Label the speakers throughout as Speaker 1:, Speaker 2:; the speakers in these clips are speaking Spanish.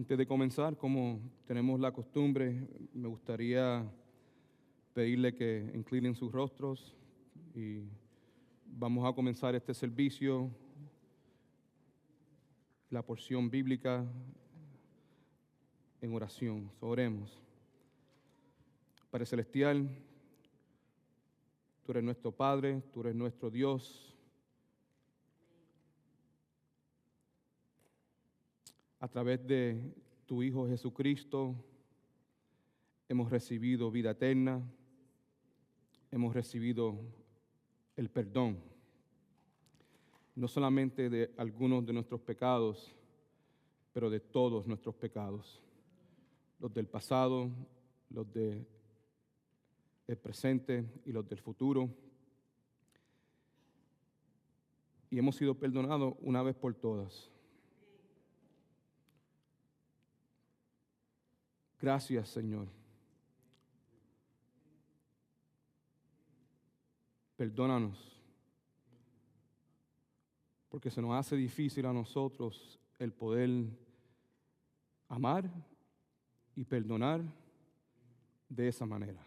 Speaker 1: Antes de comenzar, como tenemos la costumbre, me gustaría pedirle que inclinen sus rostros y vamos a comenzar este servicio, la porción bíblica en oración. Oremos. Padre Celestial, tú eres nuestro Padre, tú eres nuestro Dios. A través de tu Hijo Jesucristo hemos recibido vida eterna, hemos recibido el perdón, no solamente de algunos de nuestros pecados, pero de todos nuestros pecados, los del pasado, los del presente y los del futuro. Y hemos sido perdonados una vez por todas. Gracias, Señor. Perdónanos, porque se nos hace difícil a nosotros el poder amar y perdonar de esa manera.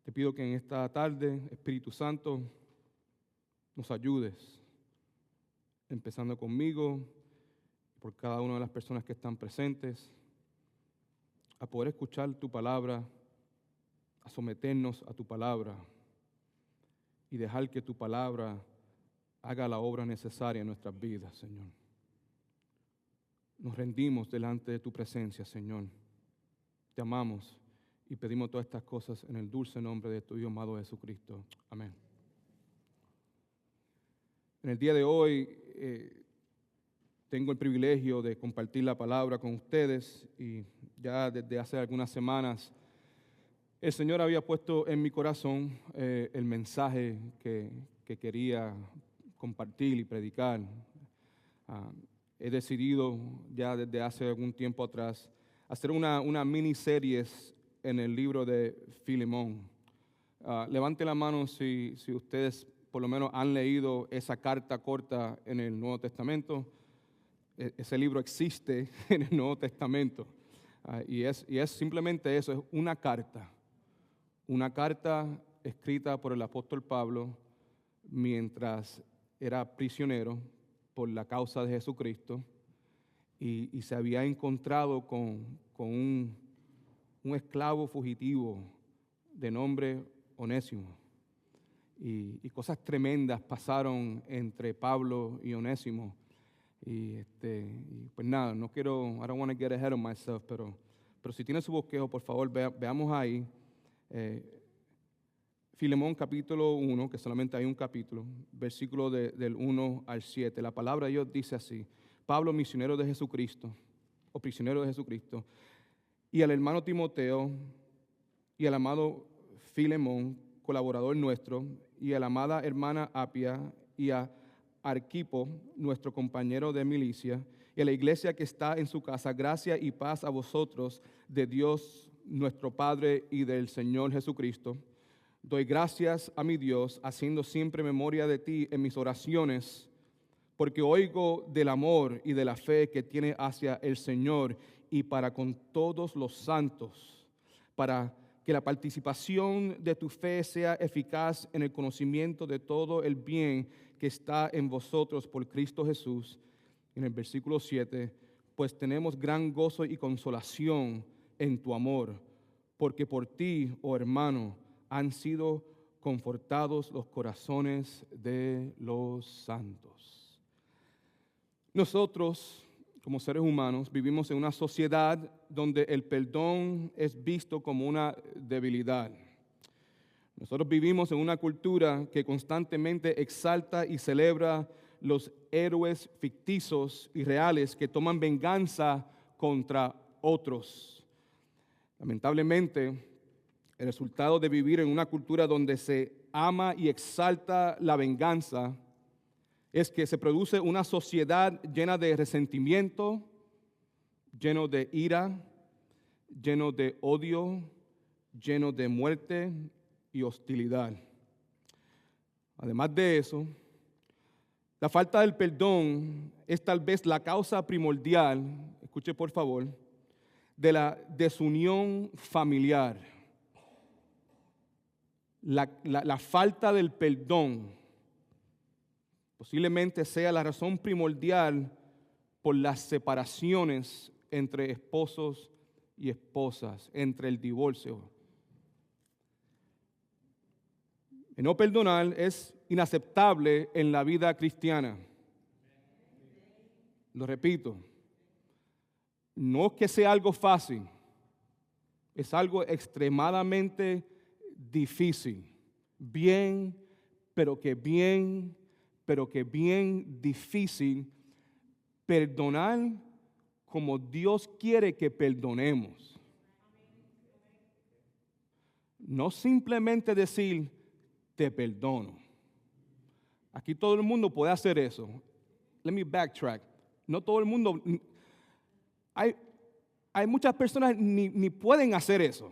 Speaker 1: Te pido que en esta tarde, Espíritu Santo, nos ayudes, empezando conmigo, por cada una de las personas que están presentes, a poder escuchar tu palabra, a someternos a tu palabra y dejar que tu palabra haga la obra necesaria en nuestras vidas, Señor. Nos rendimos delante de tu presencia, Señor. Te amamos y pedimos todas estas cosas en el dulce nombre de tu Hijo amado Jesucristo. Amén. En el día de hoy tengo el privilegio de compartir la palabra con ustedes y ya desde hace algunas semanas el Señor había puesto en mi corazón el mensaje que quería compartir y predicar. He decidido ya desde hace algún tiempo atrás hacer una miniserie en el libro de Filemón. Levante la mano si ustedes por lo menos han leído esa carta corta en el Nuevo Testamento. Ese libro existe en el Nuevo Testamento. Y es simplemente eso, es una carta escrita por el apóstol Pablo mientras era prisionero por la causa de Jesucristo y se había encontrado con un esclavo fugitivo de nombre Onésimo. Y cosas tremendas pasaron entre Pablo y Onésimo. Y pues nada, I don't want to get ahead of myself, pero si tiene su bosquejo, por favor, veamos ahí. Filemón capítulo 1, que solamente hay un capítulo, versículo del 1 al 7. La palabra de Dios dice así: Pablo, misionero de Jesucristo, o prisionero de Jesucristo, y al hermano Timoteo, y al amado Filemón, colaborador nuestro, y a la amada hermana Apia, y a Arquipo, nuestro compañero de milicia, y a la iglesia que está en su casa, gracia y paz a vosotros de Dios nuestro Padre y del Señor Jesucristo. Doy gracias a mi Dios, haciendo siempre memoria de ti en mis oraciones, porque oigo del amor y de la fe que tiene hacia el Señor y para con todos los santos, para que la participación de tu fe sea eficaz en el conocimiento de todo el bien que está en vosotros por Cristo Jesús. En el versículo 7, pues tenemos gran gozo y consolación en tu amor, porque por ti, oh hermano, han sido confortados los corazones de los santos. Nosotros, como seres humanos, vivimos en una sociedad donde el perdón es visto como una debilidad. Nosotros vivimos en una cultura que constantemente exalta y celebra los héroes ficticios y reales que toman venganza contra otros. Lamentablemente, el resultado de vivir en una cultura donde se ama y exalta la venganza es que se produce una sociedad llena de resentimiento, lleno de ira, lleno de odio, lleno de muerte y hostilidad. Además de eso, La falta del perdón es tal vez la causa primordial, escuche por favor, de la desunión familiar. La falta del perdón posiblemente sea la razón primordial por las separaciones entre esposos y esposas, entre el divorcio. El no perdonar es inaceptable en la vida cristiana. Lo repito, no es que sea algo fácil, es algo extremadamente difícil, pero que bien difícil perdonar como Dios quiere que perdonemos. No simplemente decir, te perdono. Aquí todo el mundo puede hacer eso. Let me backtrack. No todo el mundo, hay muchas personas ni pueden hacer eso.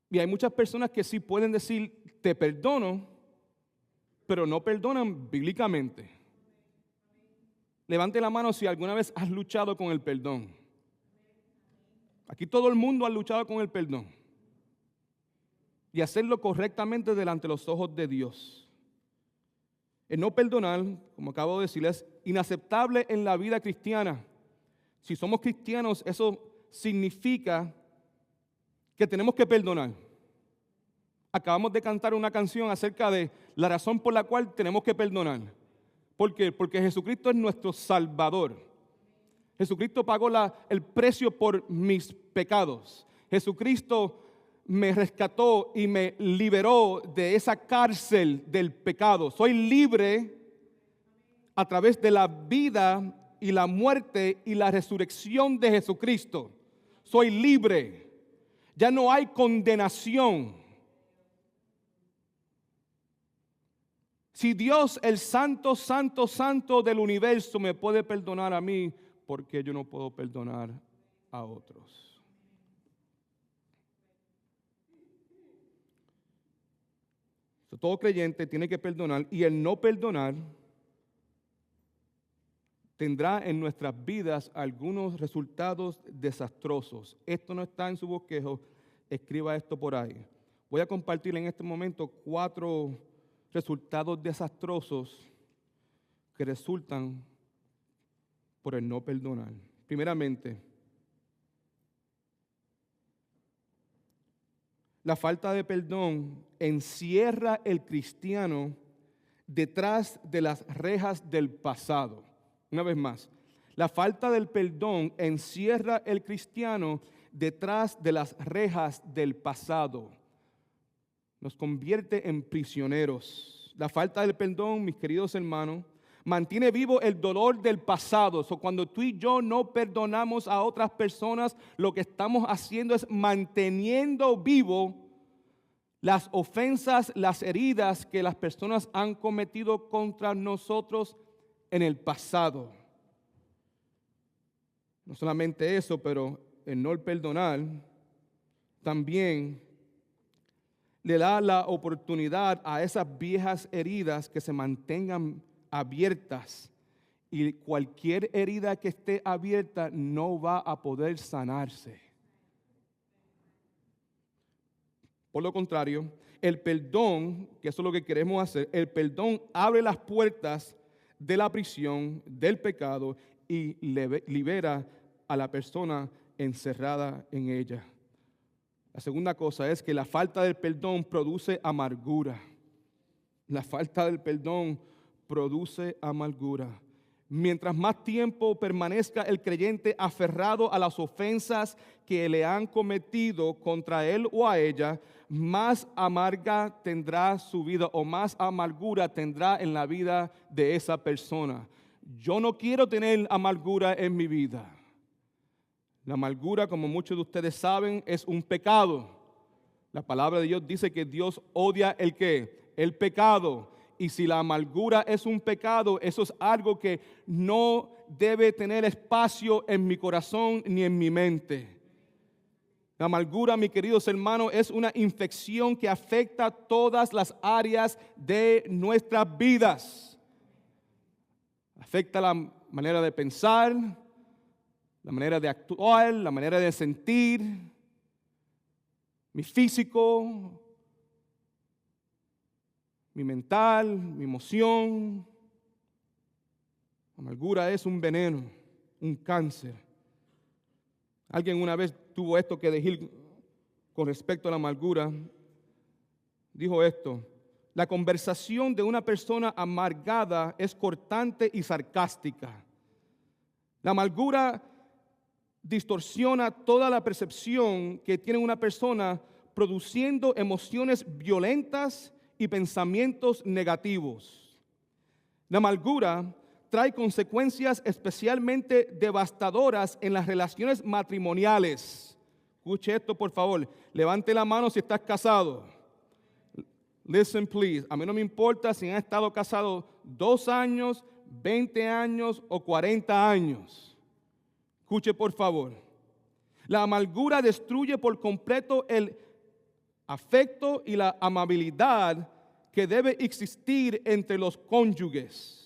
Speaker 1: Y hay muchas personas que sí pueden decir, te perdono, pero no perdonan bíblicamente. Levante la mano si alguna vez has luchado con el perdón. Aquí todo el mundo ha luchado con el perdón. Y hacerlo correctamente delante de los ojos de Dios. El no perdonar, como acabo de decir, es inaceptable en la vida cristiana. Si somos cristianos, eso significa que tenemos que perdonar. Acabamos de cantar una canción acerca de la razón por la cual tenemos que perdonar. ¿Por qué? Porque Jesucristo es nuestro Salvador. Jesucristo pagó el precio por mis pecados. Jesucristo me rescató y me liberó de esa cárcel del pecado. Soy libre a través de la vida y la muerte y la resurrección de Jesucristo. Soy libre. Ya no hay condenación. Si Dios, el santo, santo, santo del universo, me puede perdonar a mí, ¿por qué yo no puedo perdonar a otros? Todo creyente tiene que perdonar, y el no perdonar tendrá en nuestras vidas algunos resultados desastrosos. Esto no está en su bosquejo, escriba esto por ahí. Voy a compartir en este momento 4 resultados desastrosos que resultan por el no perdonar. Primeramente, la falta de perdón encierra al cristiano detrás de las rejas del pasado. Una vez más, la falta del perdón encierra al cristiano detrás de las rejas del pasado. Nos convierte en prisioneros. La falta del perdón, mis queridos hermanos, mantiene vivo el dolor del pasado. Cuando tú y yo no perdonamos a otras personas, lo que estamos haciendo es manteniendo vivo las ofensas, las heridas que las personas han cometido contra nosotros en el pasado. No solamente eso, pero el no perdonar también le da la oportunidad a esas viejas heridas que se mantengan abiertas, y cualquier herida que esté abierta no va a poder sanarse. Por lo contrario, el perdón, que eso es lo que queremos hacer, el perdón abre las puertas de la prisión, del pecado, y libera a la persona encerrada en ella. La segunda cosa es que la falta del perdón produce amargura. La falta del perdón produce amargura. Mientras más tiempo permanezca el creyente aferrado a las ofensas que le han cometido contra él o a ella, más amarga tendrá su vida, o más amargura tendrá en la vida de esa persona. Yo no quiero tener amargura en mi vida. La amargura, como muchos de ustedes saben, es un pecado. La palabra de Dios dice que Dios odia ¿el qué? El pecado. Y si la amargura es un pecado, eso es algo que no debe tener espacio en mi corazón ni en mi mente. La amargura, mis queridos hermanos, es una infección que afecta todas las áreas de nuestras vidas. Afecta la manera de pensar, la manera de actuar, la manera de sentir, mi físico, mi mental, mi emoción. La amargura es un veneno, un cáncer. Alguien una vez tuvo esto que decir con respecto a la amargura. Dijo esto: la conversación de una persona amargada es cortante y sarcástica. La amargura distorsiona toda la percepción que tiene una persona, produciendo emociones violentas y pensamientos negativos. La amargura trae consecuencias especialmente devastadoras en las relaciones matrimoniales. Escuche esto, por favor. Levante la mano si estás casado. Listen, please. A mí no me importa si han estado casados 2 años, 20 años o 40 años. Escuche, por favor. La amargura destruye por completo el afecto y la amabilidad que debe existir entre los cónyuges.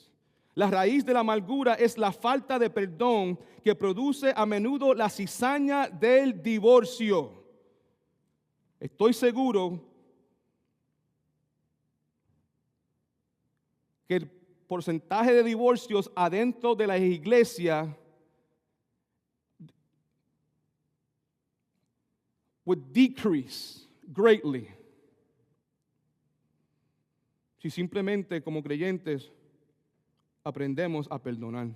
Speaker 1: La raíz de la amargura es la falta de perdón que produce a menudo la cizaña del divorcio. Estoy seguro que el porcentaje de divorcios adentro de la iglesia would decrease greatly si simplemente como creyentes aprendemos a perdonar,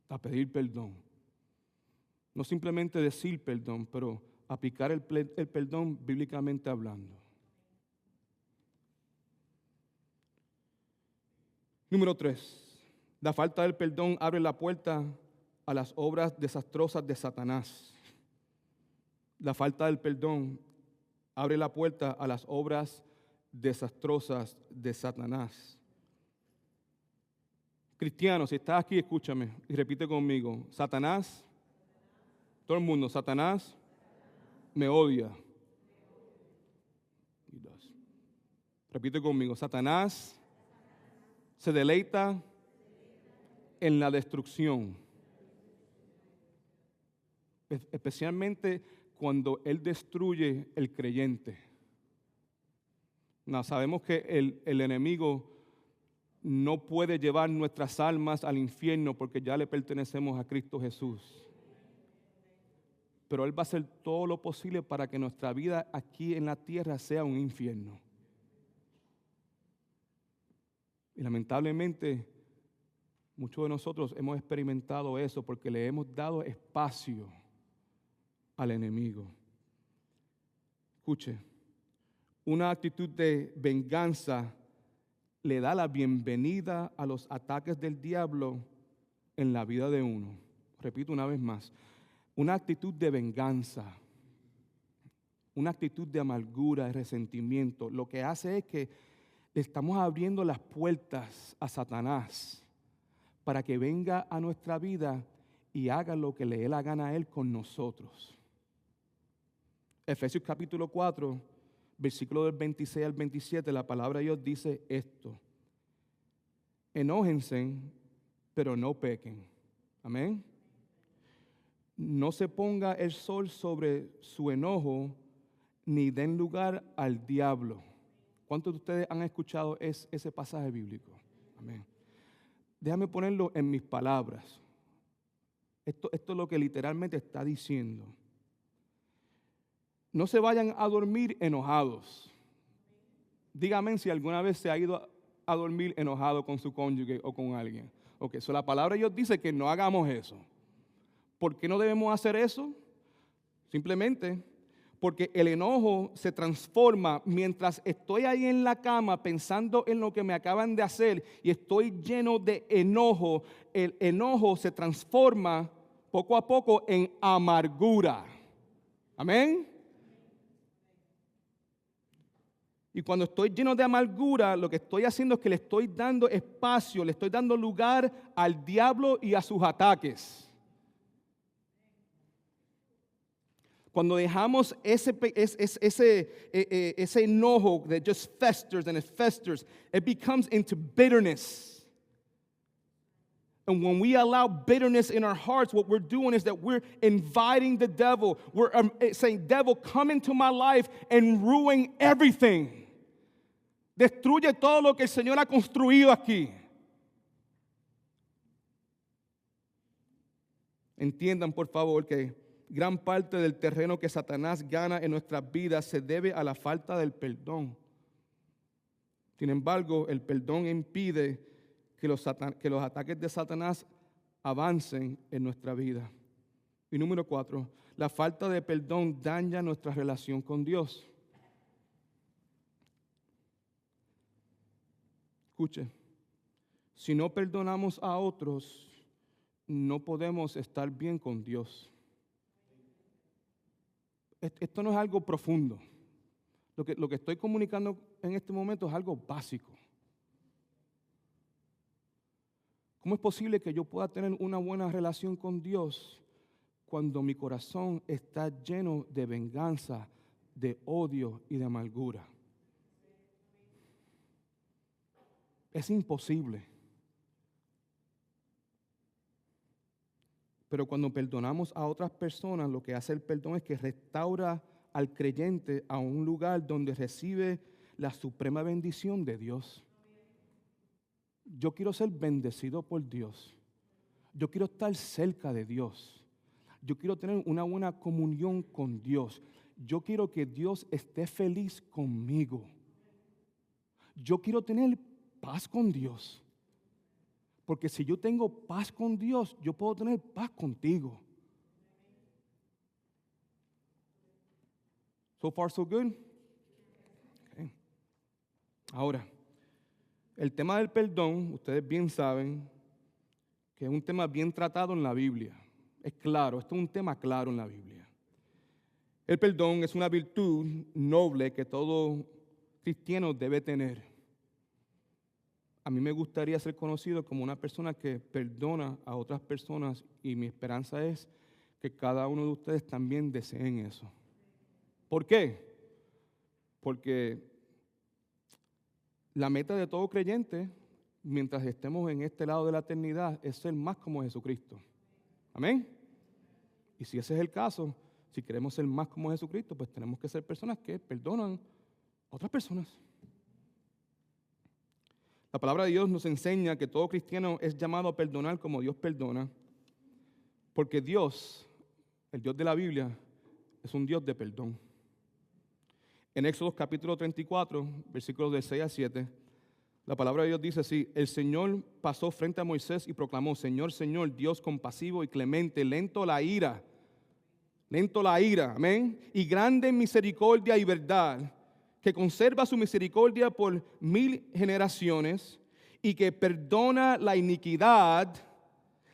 Speaker 1: a pedir perdón. No simplemente decir perdón, pero aplicar el perdón bíblicamente hablando. Número 3. La falta del perdón abre la puerta a las obras desastrosas de Satanás. La falta del perdón abre la puerta a las obras desastrosas de Satanás. Cristiano, si estás aquí, escúchame y repite conmigo. Satanás, todo el mundo, Satanás me odia. Repite conmigo. Satanás se deleita en la destrucción, especialmente cuando él destruye el creyente. No, sabemos que el enemigo no puede llevar nuestras almas al infierno porque ya le pertenecemos a Cristo Jesús. Pero Él va a hacer todo lo posible para que nuestra vida aquí en la tierra sea un infierno. Y lamentablemente, muchos de nosotros hemos experimentado eso porque le hemos dado espacio al enemigo. Escuche, una actitud de venganza le da la bienvenida a los ataques del diablo en la vida de uno. Repito una vez más, una actitud de venganza, una actitud de amargura, de resentimiento, lo que hace es que le estamos abriendo las puertas a Satanás para que venga a nuestra vida y haga lo que le dé la gana a él con nosotros. Efesios capítulo 4, versículo del 26 al 27, la palabra de Dios dice esto: enójense, pero no pequen. Amén. No se ponga el sol sobre su enojo, ni den lugar al diablo. ¿Cuántos de ustedes han escuchado ese pasaje bíblico? Amén. Déjame ponerlo en mis palabras. Esto es lo que literalmente está diciendo. No se vayan a dormir enojados. Dígame si alguna vez se ha ido a dormir enojado con su cónyuge o con alguien. Ok, so la palabra de Dios dice que no hagamos eso. ¿Por qué no debemos hacer eso? Simplemente porque el enojo se transforma mientras estoy ahí en la cama pensando en lo que me acaban de hacer y estoy lleno de enojo. El enojo se transforma poco a poco en amargura. Amén. Y cuando estoy lleno de amargura, lo que estoy haciendo es que le estoy dando espacio, le estoy dando lugar al diablo y a sus ataques. Cuando dejamos ese enojo that just festers and it festers, it becomes into bitterness. And when we allow bitterness in our hearts, what we're doing is that we're inviting the devil. We're saying, devil, come into my life and ruin everything. Destruye todo lo que el Señor ha construido aquí. Entiendan, por favor, que gran parte del terreno que Satanás gana en nuestras vidas se debe a la falta del perdón. Sin embargo, el perdón impide que los ataques de Satanás avancen en nuestra vida. Y número 4, la falta de perdón daña nuestra relación con Dios. Escuche, si no perdonamos a otros, no podemos estar bien con Dios. Esto no es algo profundo. Lo que estoy comunicando en este momento es algo básico. ¿Cómo es posible que yo pueda tener una buena relación con Dios cuando mi corazón está lleno de venganza, de odio y de amargura? Es imposible. Pero cuando perdonamos a otras personas, lo que hace el perdón es que restaura al creyente a un lugar donde recibe la suprema bendición de Dios. Yo quiero ser bendecido por Dios. Yo quiero estar cerca de Dios. Yo quiero tener una buena comunión con Dios. Yo quiero que Dios esté feliz conmigo. Yo quiero tener paz con Dios. Porque si yo tengo paz con Dios, yo puedo tener paz contigo. So far, so good? Okay. Ahora, el tema del perdón, ustedes bien saben que es un tema bien tratado en la Biblia. Es claro, esto es un tema claro en la Biblia. El perdón es una virtud noble que todo cristiano debe tener. A mí me gustaría ser conocido como una persona que perdona a otras personas y mi esperanza es que cada uno de ustedes también deseen eso. ¿Por qué? Porque la meta de todo creyente, mientras estemos en este lado de la eternidad, es ser más como Jesucristo. ¿Amén? Y si ese es el caso, si queremos ser más como Jesucristo, pues tenemos que ser personas que perdonan a otras personas. La palabra de Dios nos enseña que todo cristiano es llamado a perdonar como Dios perdona, porque Dios, el Dios de la Biblia, es un Dios de perdón. En Éxodo capítulo 34, versículos de 6 a 7, la palabra de Dios dice así: el Señor pasó frente a Moisés y proclamó: Señor, Señor, Dios compasivo y clemente, lento la ira, amén, y grande en misericordia y verdad, que conserva su misericordia por 1000 generaciones y que perdona la iniquidad,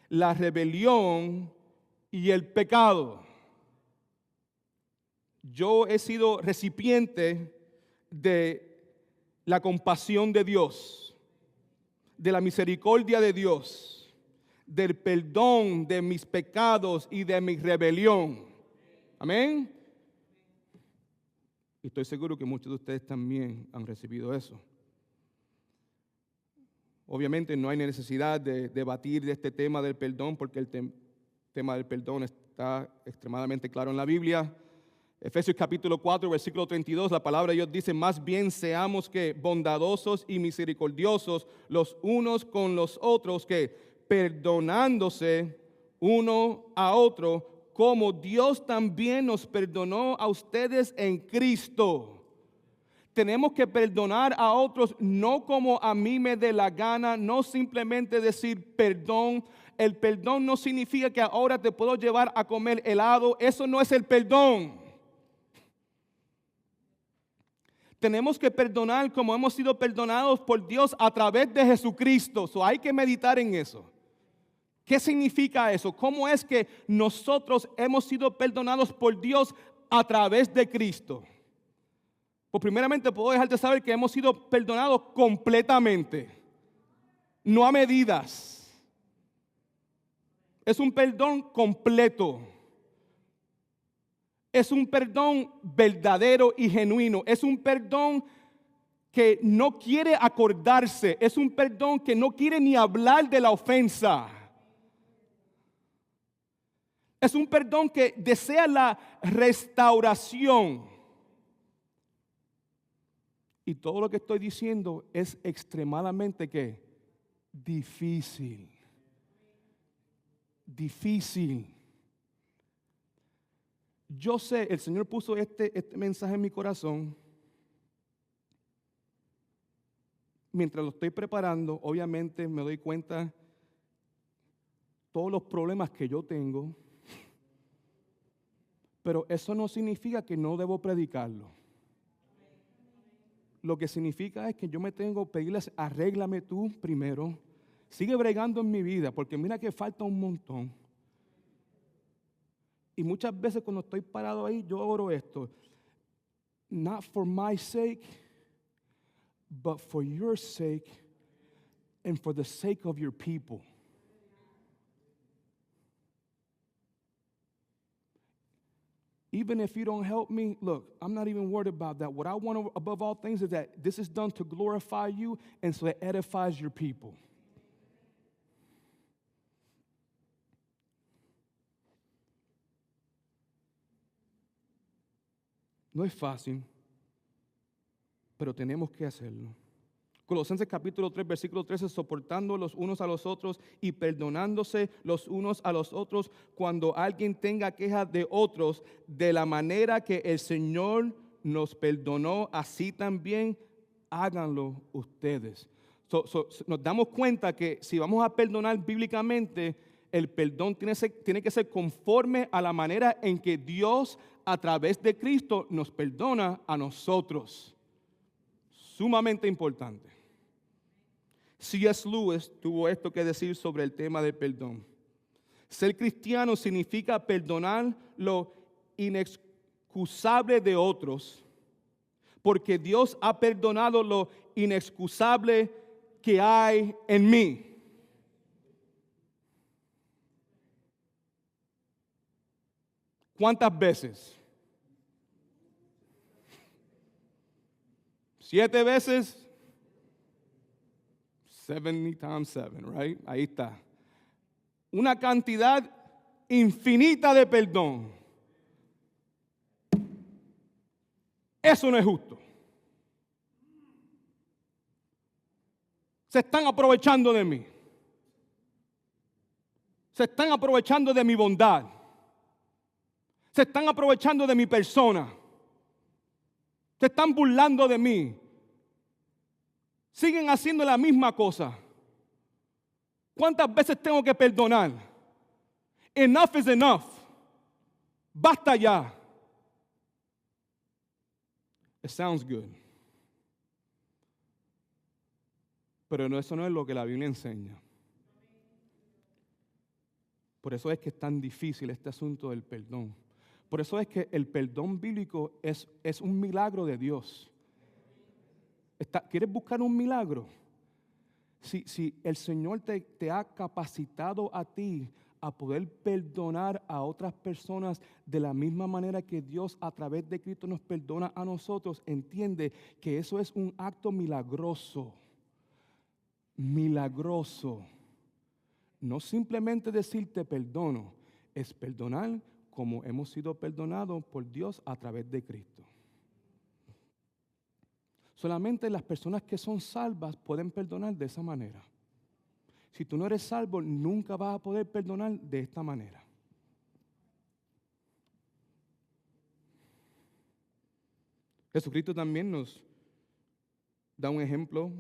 Speaker 1: la rebelión y el pecado. Yo he sido recipiente de la compasión de Dios, de la misericordia de Dios, del perdón de mis pecados y de mi rebelión. Amén. Y estoy seguro que muchos de ustedes también han recibido eso. Obviamente no hay necesidad de debatir de este tema del perdón porque el tema del perdón está extremadamente claro en la Biblia. Efesios capítulo 4, versículo 32, la palabra de Dios dice: más bien seamos que bondadosos y misericordiosos los unos con los otros, que perdonándose uno a otro, como Dios también nos perdonó a ustedes en Cristo. Tenemos que perdonar a otros no como a mí me dé la gana, no simplemente decir perdón. El perdón no significa que ahora te puedo llevar a comer helado. Eso no es el perdón. Tenemos que perdonar como hemos sido perdonados por Dios a través de Jesucristo. So, hay que meditar en eso. ¿Qué significa eso? ¿Cómo es que nosotros hemos sido perdonados por Dios a través de Cristo? Pues primeramente puedo dejarte saber que hemos sido perdonados completamente, no a medidas. Es un perdón completo. Es un perdón verdadero y genuino. Es un perdón que no quiere acordarse. Es un perdón que no quiere ni hablar de la ofensa. Es un perdón que desea la restauración. Y todo lo que estoy diciendo es extremadamente ¿qué? Difícil. Difícil. Yo sé, el Señor puso este mensaje en mi corazón. Mientras lo estoy preparando, obviamente me doy cuenta todos los problemas que yo tengo. Pero eso no significa que no debo predicarlo. Lo que significa es que yo me tengo que pedirles, arréglame tú primero. Sigue bregando en mi vida, porque mira que falta un montón. Y muchas veces cuando estoy parado ahí, yo oro esto. Not for my sake, but for your sake and for the sake of your people. Even if you don't help me, look, I'm not even worried about that. What I want above all things is that this is done to glorify you and so it edifies your people. No es fácil, pero tenemos que hacerlo. Colosenses capítulo 3, versículo 13, soportando los unos a los otros y perdonándose los unos a los otros cuando alguien tenga queja de otros, de la manera que el Señor nos perdonó, así también háganlo ustedes. Nos damos cuenta que si vamos a perdonar bíblicamente, el perdón tiene que ser conforme a la manera en que Dios a través de Cristo nos perdona a nosotros. Sumamente importante. C.S. Lewis tuvo esto que decir sobre el tema del perdón. Ser cristiano significa perdonar lo inexcusable de otros, porque Dios ha perdonado lo inexcusable que hay en mí. ¿Cuántas veces? 7 veces. 70 times 7, right? Ahí está. Una cantidad infinita de perdón. Eso no es justo. Se están aprovechando de mí. Se están aprovechando de mi bondad. Se están aprovechando de mi persona. Se están burlando de mí. Siguen haciendo la misma cosa. ¿Cuántas veces tengo que perdonar? Enough is enough. Basta ya. It sounds good. Pero eso no es lo que la Biblia enseña. Por eso es que es tan difícil este asunto del perdón. Por eso es que el perdón bíblico es un milagro de Dios. ¿Quieres buscar un milagro? Si el Señor te ha capacitado a ti a poder perdonar a otras personas de la misma manera que Dios a través de Cristo nos perdona a nosotros, entiende que eso es un acto milagroso. Milagroso. No simplemente decir te perdono, es perdonar como hemos sido perdonados por Dios a través de Cristo. Solamente las personas que son salvas pueden perdonar de esa manera. Si tú no eres salvo, nunca vas a poder perdonar de esta manera. Jesucristo también nos da un ejemplo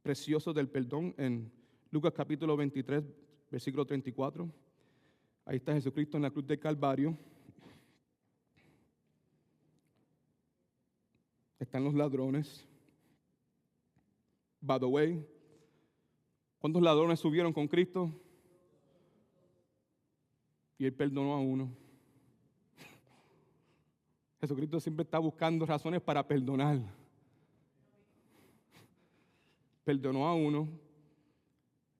Speaker 1: precioso del perdón en Lucas capítulo 23, versículo 34. Ahí está Jesucristo en la cruz del Calvario. Están los ladrones. By the way, ¿cuántos ladrones subieron con Cristo? Y Él perdonó a uno. Jesucristo siempre está buscando razones para perdonar. Perdonó a uno.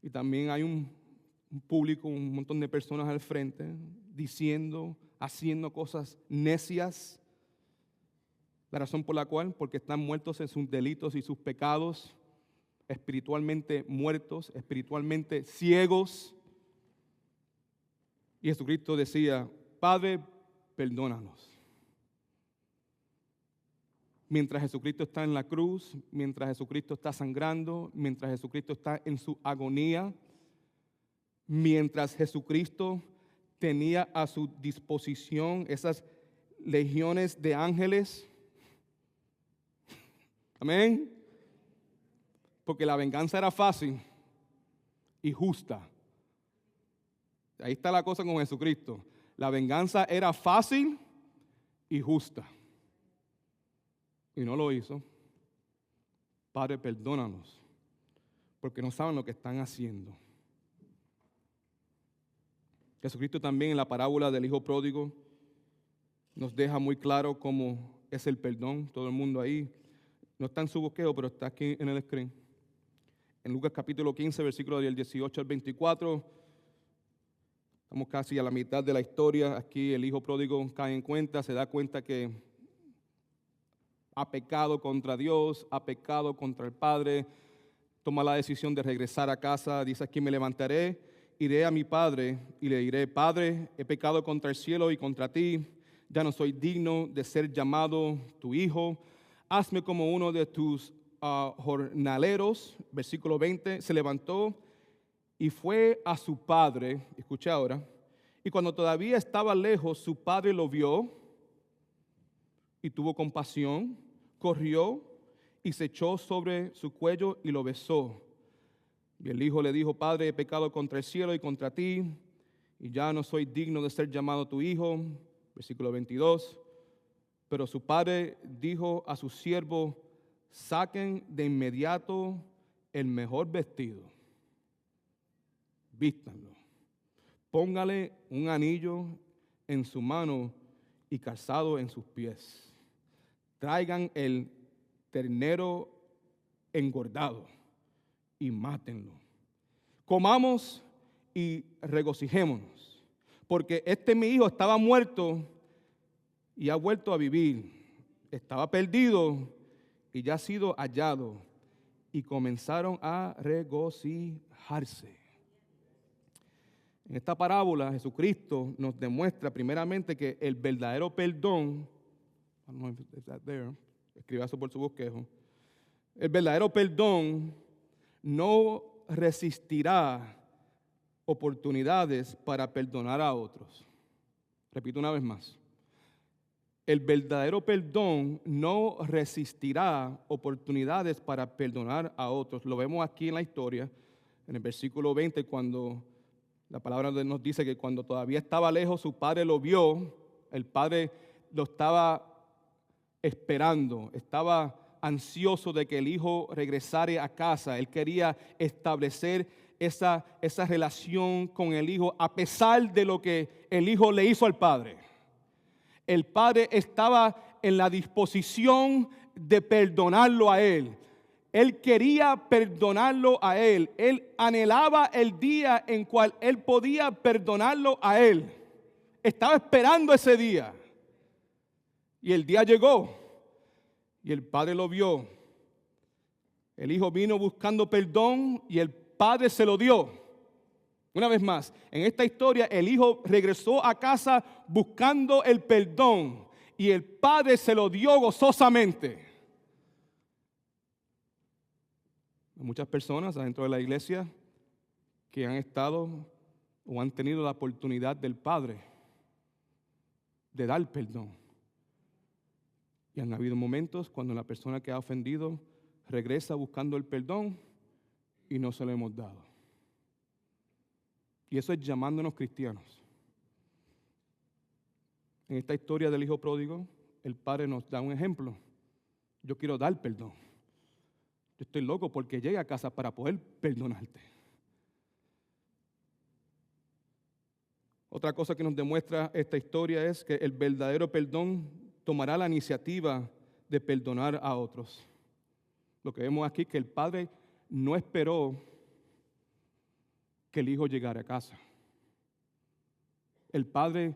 Speaker 1: Y también hay un público, un montón de personas al frente, diciendo, haciendo cosas necias. La razón por la cual, porque están muertos en sus delitos y sus pecados, espiritualmente muertos, espiritualmente ciegos. Y Jesucristo decía, Padre, perdónanos. Mientras Jesucristo está en la cruz, mientras Jesucristo está sangrando, mientras Jesucristo está en su agonía, mientras Jesucristo tenía a su disposición esas legiones de ángeles. Amén. Porque la venganza era fácil y justa. Ahí está la cosa con Jesucristo. La venganza era fácil y justa. Y no lo hizo. Padre, perdónanos, porque no saben lo que están haciendo. Jesucristo también en la parábola del hijo pródigo nos deja muy claro cómo es el perdón. Todo el mundo ahí, no está en su bosquejo, pero está aquí en el screen. En Lucas capítulo 15, versículos del 18 al 24, estamos casi a la mitad de la historia. Aquí el hijo pródigo cae en cuenta, se da cuenta que ha pecado contra Dios, ha pecado contra el Padre, toma la decisión de regresar a casa. Dice aquí, me levantaré, iré a mi padre y le diré, Padre, he pecado contra el cielo y contra ti, ya no soy digno de ser llamado tu hijo, hazme como uno de tus jornaleros. Versículo 20, se levantó y fue a su padre, escucha ahora, y cuando todavía estaba lejos, su padre lo vio y tuvo compasión, corrió y se echó sobre su cuello y lo besó. Y el hijo le dijo, Padre, he pecado contra el cielo y contra ti, y ya no soy digno de ser llamado tu hijo. Versículo 22. Pero su padre dijo a su siervo, saquen de inmediato el mejor vestido, vístanlo, póngale un anillo en su mano y calzado en sus pies. Traigan el ternero engordado y mátenlo. Comamos y regocijémonos, porque mi hijo estaba muerto y ha vuelto a vivir. Estaba perdido y ya ha sido hallado. Y comenzaron a regocijarse. En esta parábola, Jesucristo nos demuestra primeramente que el verdadero perdón, I don't know if it's that there, escriba eso por su bosquejo, el verdadero perdón no resistirá oportunidades para perdonar a otros. Repito una vez más. El verdadero perdón no resistirá oportunidades para perdonar a otros. Lo vemos aquí en la historia, en el versículo 20, cuando la palabra nos dice que cuando todavía estaba lejos, su padre lo vio. El padre lo estaba esperando, estaba ansioso de que el hijo regresara a casa. Él quería establecer esa relación con el hijo a pesar de lo que el hijo le hizo al padre. El padre estaba en la disposición de perdonarlo a él. Él quería perdonarlo a él. Él anhelaba el día en cual él podía perdonarlo a él. Estaba esperando ese día. Y el día llegó. Y el padre lo vio. El hijo vino buscando perdón y el padre se lo dio. Una vez más, en esta historia el hijo regresó a casa buscando el perdón y el padre se lo dio gozosamente. Hay muchas personas adentro de la iglesia que han estado o han tenido la oportunidad del Padre de dar perdón. Y han habido momentos cuando la persona que ha ofendido regresa buscando el perdón y no se lo hemos dado. Y eso es llamándonos cristianos. En esta historia del hijo pródigo, el padre nos da un ejemplo. Yo quiero dar perdón. Yo estoy loco porque llegue a casa para poder perdonarte. Otra cosa que nos demuestra esta historia es que el verdadero perdón tomará la iniciativa de perdonar a otros. Lo que vemos aquí es que el padre no esperó que el hijo llegara a casa. El padre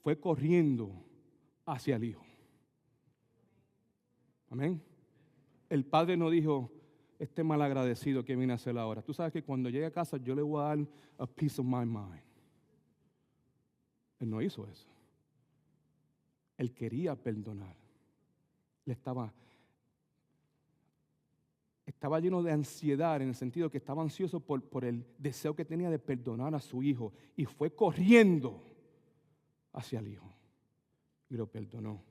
Speaker 1: fue corriendo hacia el hijo. Amén. El padre no dijo, este malagradecido que viene a hacer ahora. Tú sabes que cuando llegue a casa yo le voy a dar a piece of my mind. Él no hizo eso. Él quería perdonar. Él estaba lleno de ansiedad, en el sentido que estaba ansioso por el deseo que tenía de perdonar a su hijo. Y fue corriendo hacia el hijo. Y lo perdonó.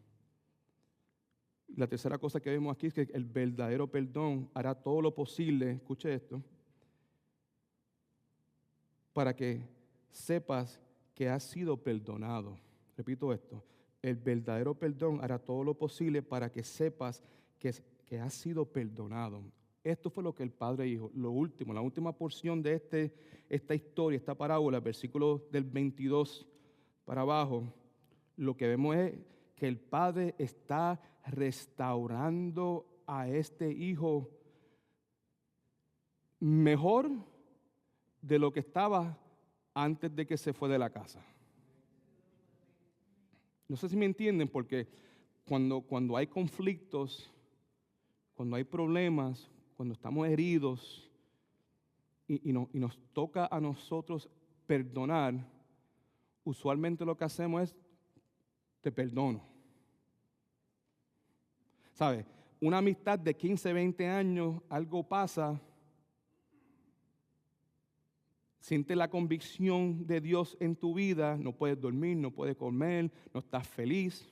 Speaker 1: La tercera cosa que vemos aquí es que el verdadero perdón hará todo lo posible, escuche esto, para que sepas que has sido perdonado. Repito esto, el verdadero perdón hará todo lo posible para que sepas que has sido perdonado. Esto fue lo que el Padre dijo. Lo último, la última porción de esta historia, esta parábola, versículo del 22 para abajo, lo que vemos es que el Padre está restaurando a este hijo mejor de lo que estaba antes de que se fue de la casa. No sé si me entienden, porque cuando hay conflictos, cuando hay problemas, cuando estamos heridos y nos toca a nosotros perdonar, usualmente lo que hacemos es, te perdono. ¿Sabes? Una amistad de 15, 20 años, algo pasa, sientes la convicción de Dios en tu vida, no puedes dormir, no puedes comer, no estás feliz.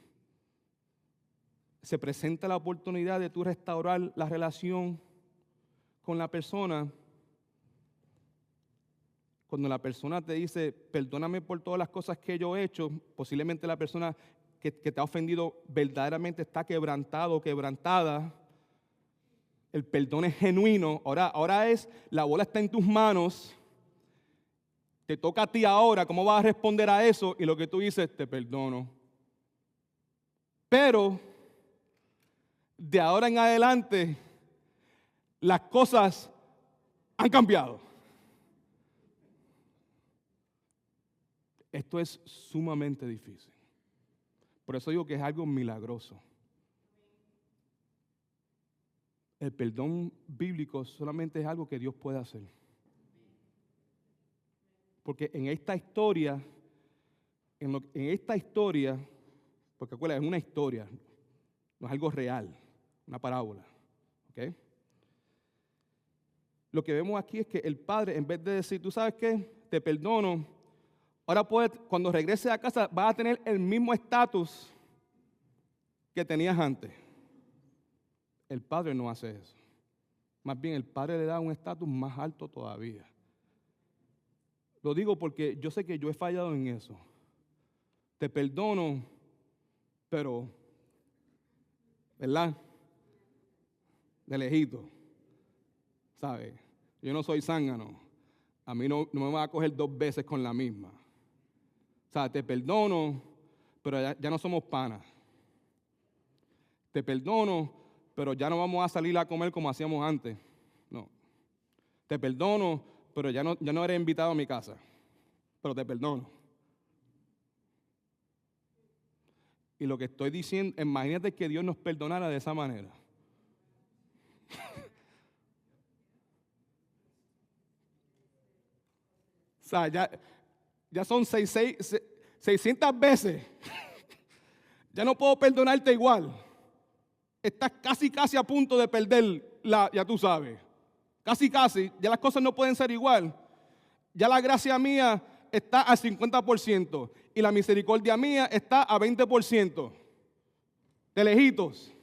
Speaker 1: Se presenta la oportunidad de tú restaurar la relación con la persona. Cuando la persona te dice, perdóname por todas las cosas que yo he hecho, posiblemente la persona que te ha ofendido verdaderamente está quebrantado o quebrantada. El perdón es genuino. Ahora la bola está en tus manos. Te toca a ti ahora. ¿Cómo vas a responder a eso? Y lo que tú dices, te perdono. Pero de ahora en adelante, las cosas han cambiado. Esto es sumamente difícil. Por eso digo que es algo milagroso. El perdón bíblico solamente es algo que Dios puede hacer. Porque en esta historia, porque acuérdate, es una historia, no es algo real, una parábola. ¿Okay? Lo que vemos aquí es que el padre, en vez de decir, ¿tú sabes qué? Te perdono. Ahora cuando regrese a casa, vas a tener el mismo estatus que tenías antes. El padre no hace eso. Más bien, el padre le da un estatus más alto todavía. Lo digo porque yo sé que yo he fallado en eso. Te perdono, pero, ¿verdad? De lejito. ¿Sabes? Yo no soy zángano. A mí no me va a coger 2 veces con la misma. O sea, te perdono, pero ya no somos panas. Te perdono, pero ya no vamos a salir a comer como hacíamos antes. No. Te perdono, pero ya no eres invitado a mi casa. Pero te perdono. Y lo que estoy diciendo, imagínate que Dios nos perdonara de esa manera. O sea, ya son 600 veces. Ya no puedo perdonarte igual. Estás casi a punto de perderla, ya tú sabes. Casi, ya las cosas no pueden ser igual. Ya la gracia mía está al 50% y la misericordia mía está a 20%. De lejitos.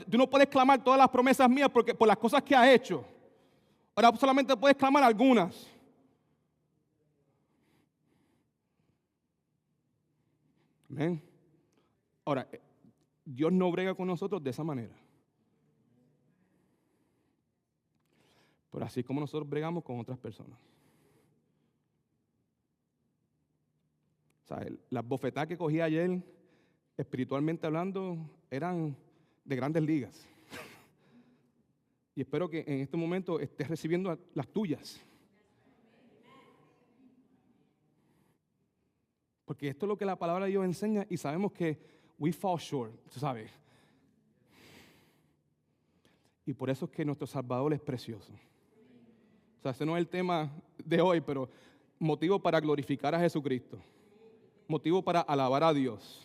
Speaker 1: Tú no puedes clamar todas las promesas mías por las cosas que has hecho. Ahora solamente puedes clamar algunas. Amén. Ahora, Dios no brega con nosotros de esa manera. Pero así como nosotros bregamos con otras personas. O sea, las bofetadas que cogí ayer, espiritualmente hablando, eran de grandes ligas. Y espero que en este momento estés recibiendo las tuyas. Porque esto es lo que la palabra de Dios enseña y sabemos que we fall short, tú sabes. Y por eso es que nuestro Salvador es precioso. O sea, ese no es el tema de hoy, pero motivo para glorificar a Jesucristo. Motivo para alabar a Dios.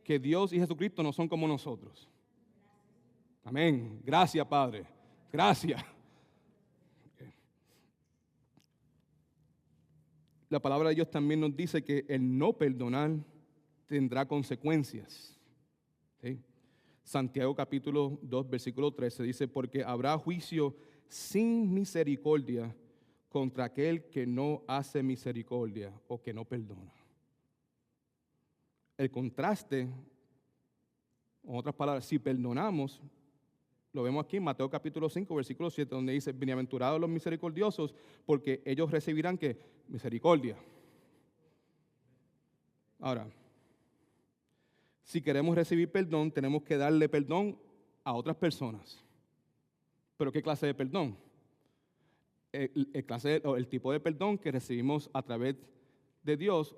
Speaker 1: Que Dios y Jesucristo no son como nosotros. Amén. Gracias, Padre. Gracias. La palabra de Dios también nos dice que el no perdonar tendrá consecuencias. ¿Sí? Santiago capítulo 2, versículo 13 dice, porque habrá juicio sin misericordia contra aquel que no hace misericordia o que no perdona. El contraste, en otras palabras, si perdonamos, lo vemos aquí en Mateo capítulo 5, versículo 7, donde dice, bienaventurados los misericordiosos, porque ellos recibirán ¿qué? Misericordia. Ahora, si queremos recibir perdón, tenemos que darle perdón a otras personas. ¿Pero qué clase de perdón? El tipo de perdón que recibimos a través de Dios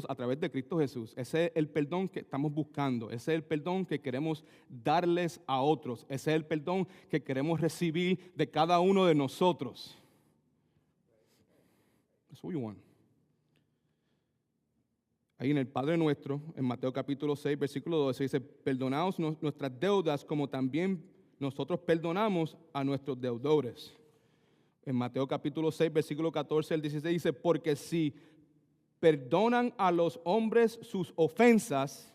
Speaker 1: a través de Cristo Jesús. Ese es el perdón que estamos buscando. Ese es el perdón que queremos darles a otros. Ese es el perdón que queremos recibir de cada uno de nosotros. That's what we want. Ahí en el Padre Nuestro, en Mateo capítulo 6, versículo 12, dice, perdonaos nuestras deudas como también nosotros perdonamos a nuestros deudores. En Mateo capítulo 6, versículo 14 al 16 dice, porque si perdonan a los hombres sus ofensas,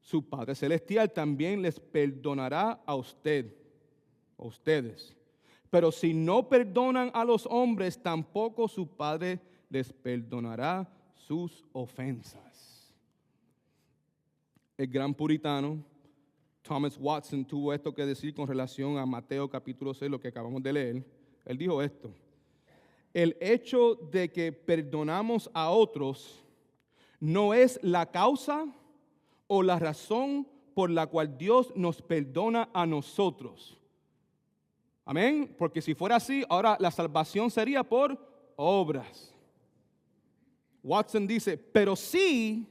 Speaker 1: su Padre Celestial también les perdonará a ustedes. Pero si no perdonan a los hombres, tampoco su Padre les perdonará sus ofensas. El gran puritano Thomas Watson tuvo esto que decir con relación a Mateo capítulo 6, lo que acabamos de leer. Él dijo esto: el hecho de que perdonamos a otros no es la causa o la razón por la cual Dios nos perdona a nosotros. Amén. Porque si fuera así, ahora la salvación sería por obras. Watson dice, pero sí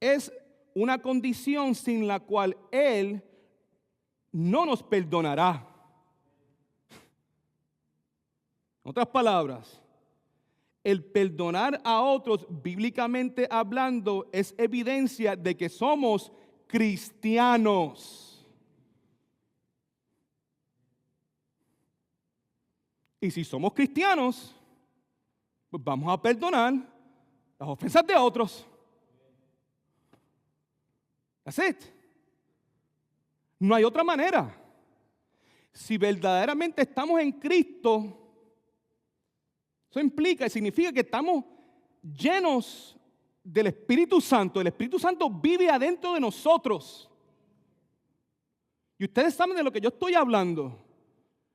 Speaker 1: es una condición sin la cual Él no nos perdonará. En otras palabras, el perdonar a otros, bíblicamente hablando, es evidencia de que somos cristianos. Y si somos cristianos, pues vamos a perdonar las ofensas de otros. That's it. No hay otra manera. Si verdaderamente estamos en Cristo, eso implica y significa que estamos llenos del Espíritu Santo. El Espíritu Santo vive adentro de nosotros. Y ustedes saben de lo que yo estoy hablando.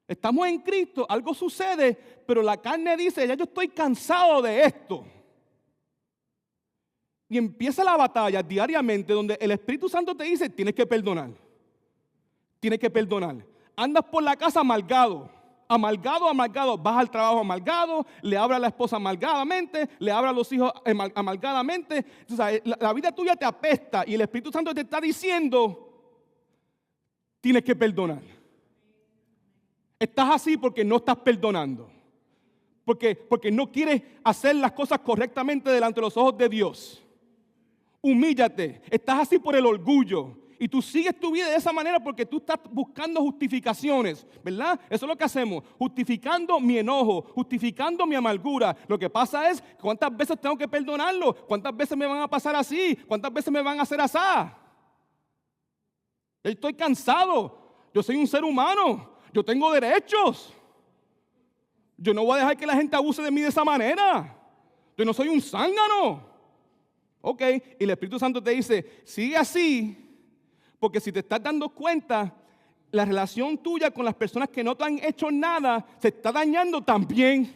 Speaker 1: Estamos en Cristo, algo sucede, pero la carne dice, ya yo estoy cansado de esto. Y empieza la batalla diariamente donde el Espíritu Santo te dice, tienes que perdonar. Tienes que perdonar. Andas por la casa amargado. Amargado, vas al trabajo amargado, le habla a la esposa amargadamente, le habla a los hijos amargadamente. Entonces, la vida tuya te apesta y el Espíritu Santo te está diciendo, tienes que perdonar. Estás así porque no estás perdonando. Porque no quieres hacer las cosas correctamente delante de los ojos de Dios. Humíllate. Estás así por el orgullo. Y tú sigues tu vida de esa manera porque tú estás buscando justificaciones, ¿verdad? Eso es lo que hacemos, justificando mi enojo, justificando mi amargura. Lo que pasa es, ¿cuántas veces tengo que perdonarlo? ¿Cuántas veces me van a pasar así? ¿Cuántas veces me van a hacer asá? Estoy cansado. Yo soy un ser humano. Yo tengo derechos. Yo no voy a dejar que la gente abuse de mí de esa manera. Yo no soy un zángano. Ok, y el Espíritu Santo te dice, sigue así. Porque si te estás dando cuenta, la relación tuya con las personas que no te han hecho nada se está dañando también.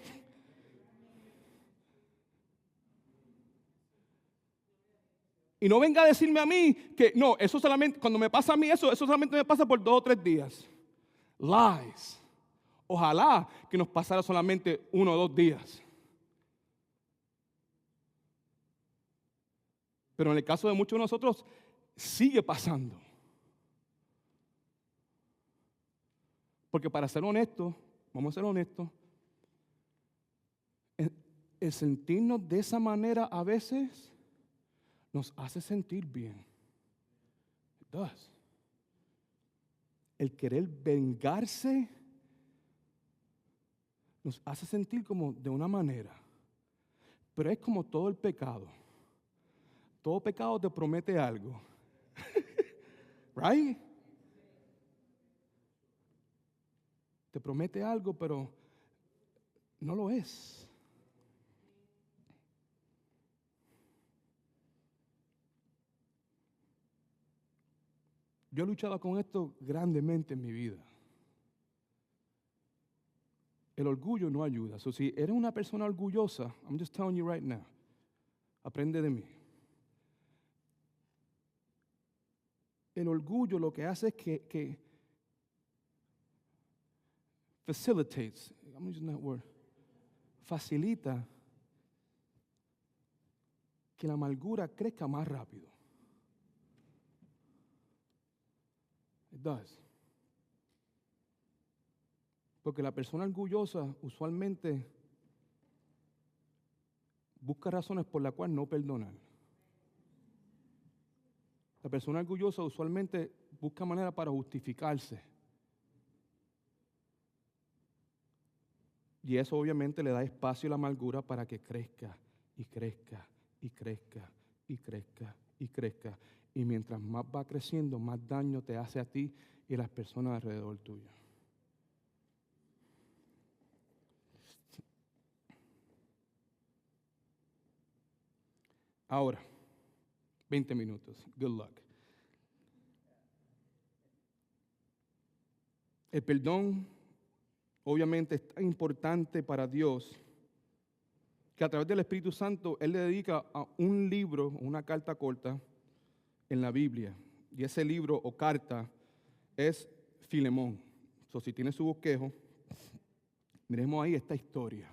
Speaker 1: Y no venga a decirme a mí que no, eso solamente, cuando me pasa a mí eso solamente me pasa por 2 o 3 días. Lies. Ojalá que nos pasara solamente 1 o 2 días. Pero en el caso de muchos de nosotros, sigue pasando. Porque para ser honestos, vamos a ser honestos, el sentirnos de esa manera a veces nos hace sentir bien. It does. El querer vengarse nos hace sentir como de una manera. Pero es como todo el pecado. Todo pecado te promete algo. Right? Te promete algo, pero no lo es. Yo he luchado con esto grandemente en mi vida. El orgullo no ayuda. So, si eres una persona orgullosa, I'm just telling you right now, aprende de mí. El orgullo lo que hace es que facilitates, I'm using that word, facilita que la amargura crezca más rápido. It does. Porque la persona orgullosa usualmente busca razones por las cuales no perdonar. La persona orgullosa usualmente busca maneras para justificarse. Y eso obviamente le da espacio a la amargura para que crezca y crezca y crezca y crezca y crezca. Y mientras más va creciendo, más daño te hace a ti y a las personas alrededor tuyo. Ahora, 20 minutos. Good luck. El perdón, obviamente, es tan importante para Dios que a través del Espíritu Santo Él le dedica a un libro, una carta corta en la Biblia. Y ese libro o carta es Filemón. So, si tiene su bosquejo, miremos ahí esta historia.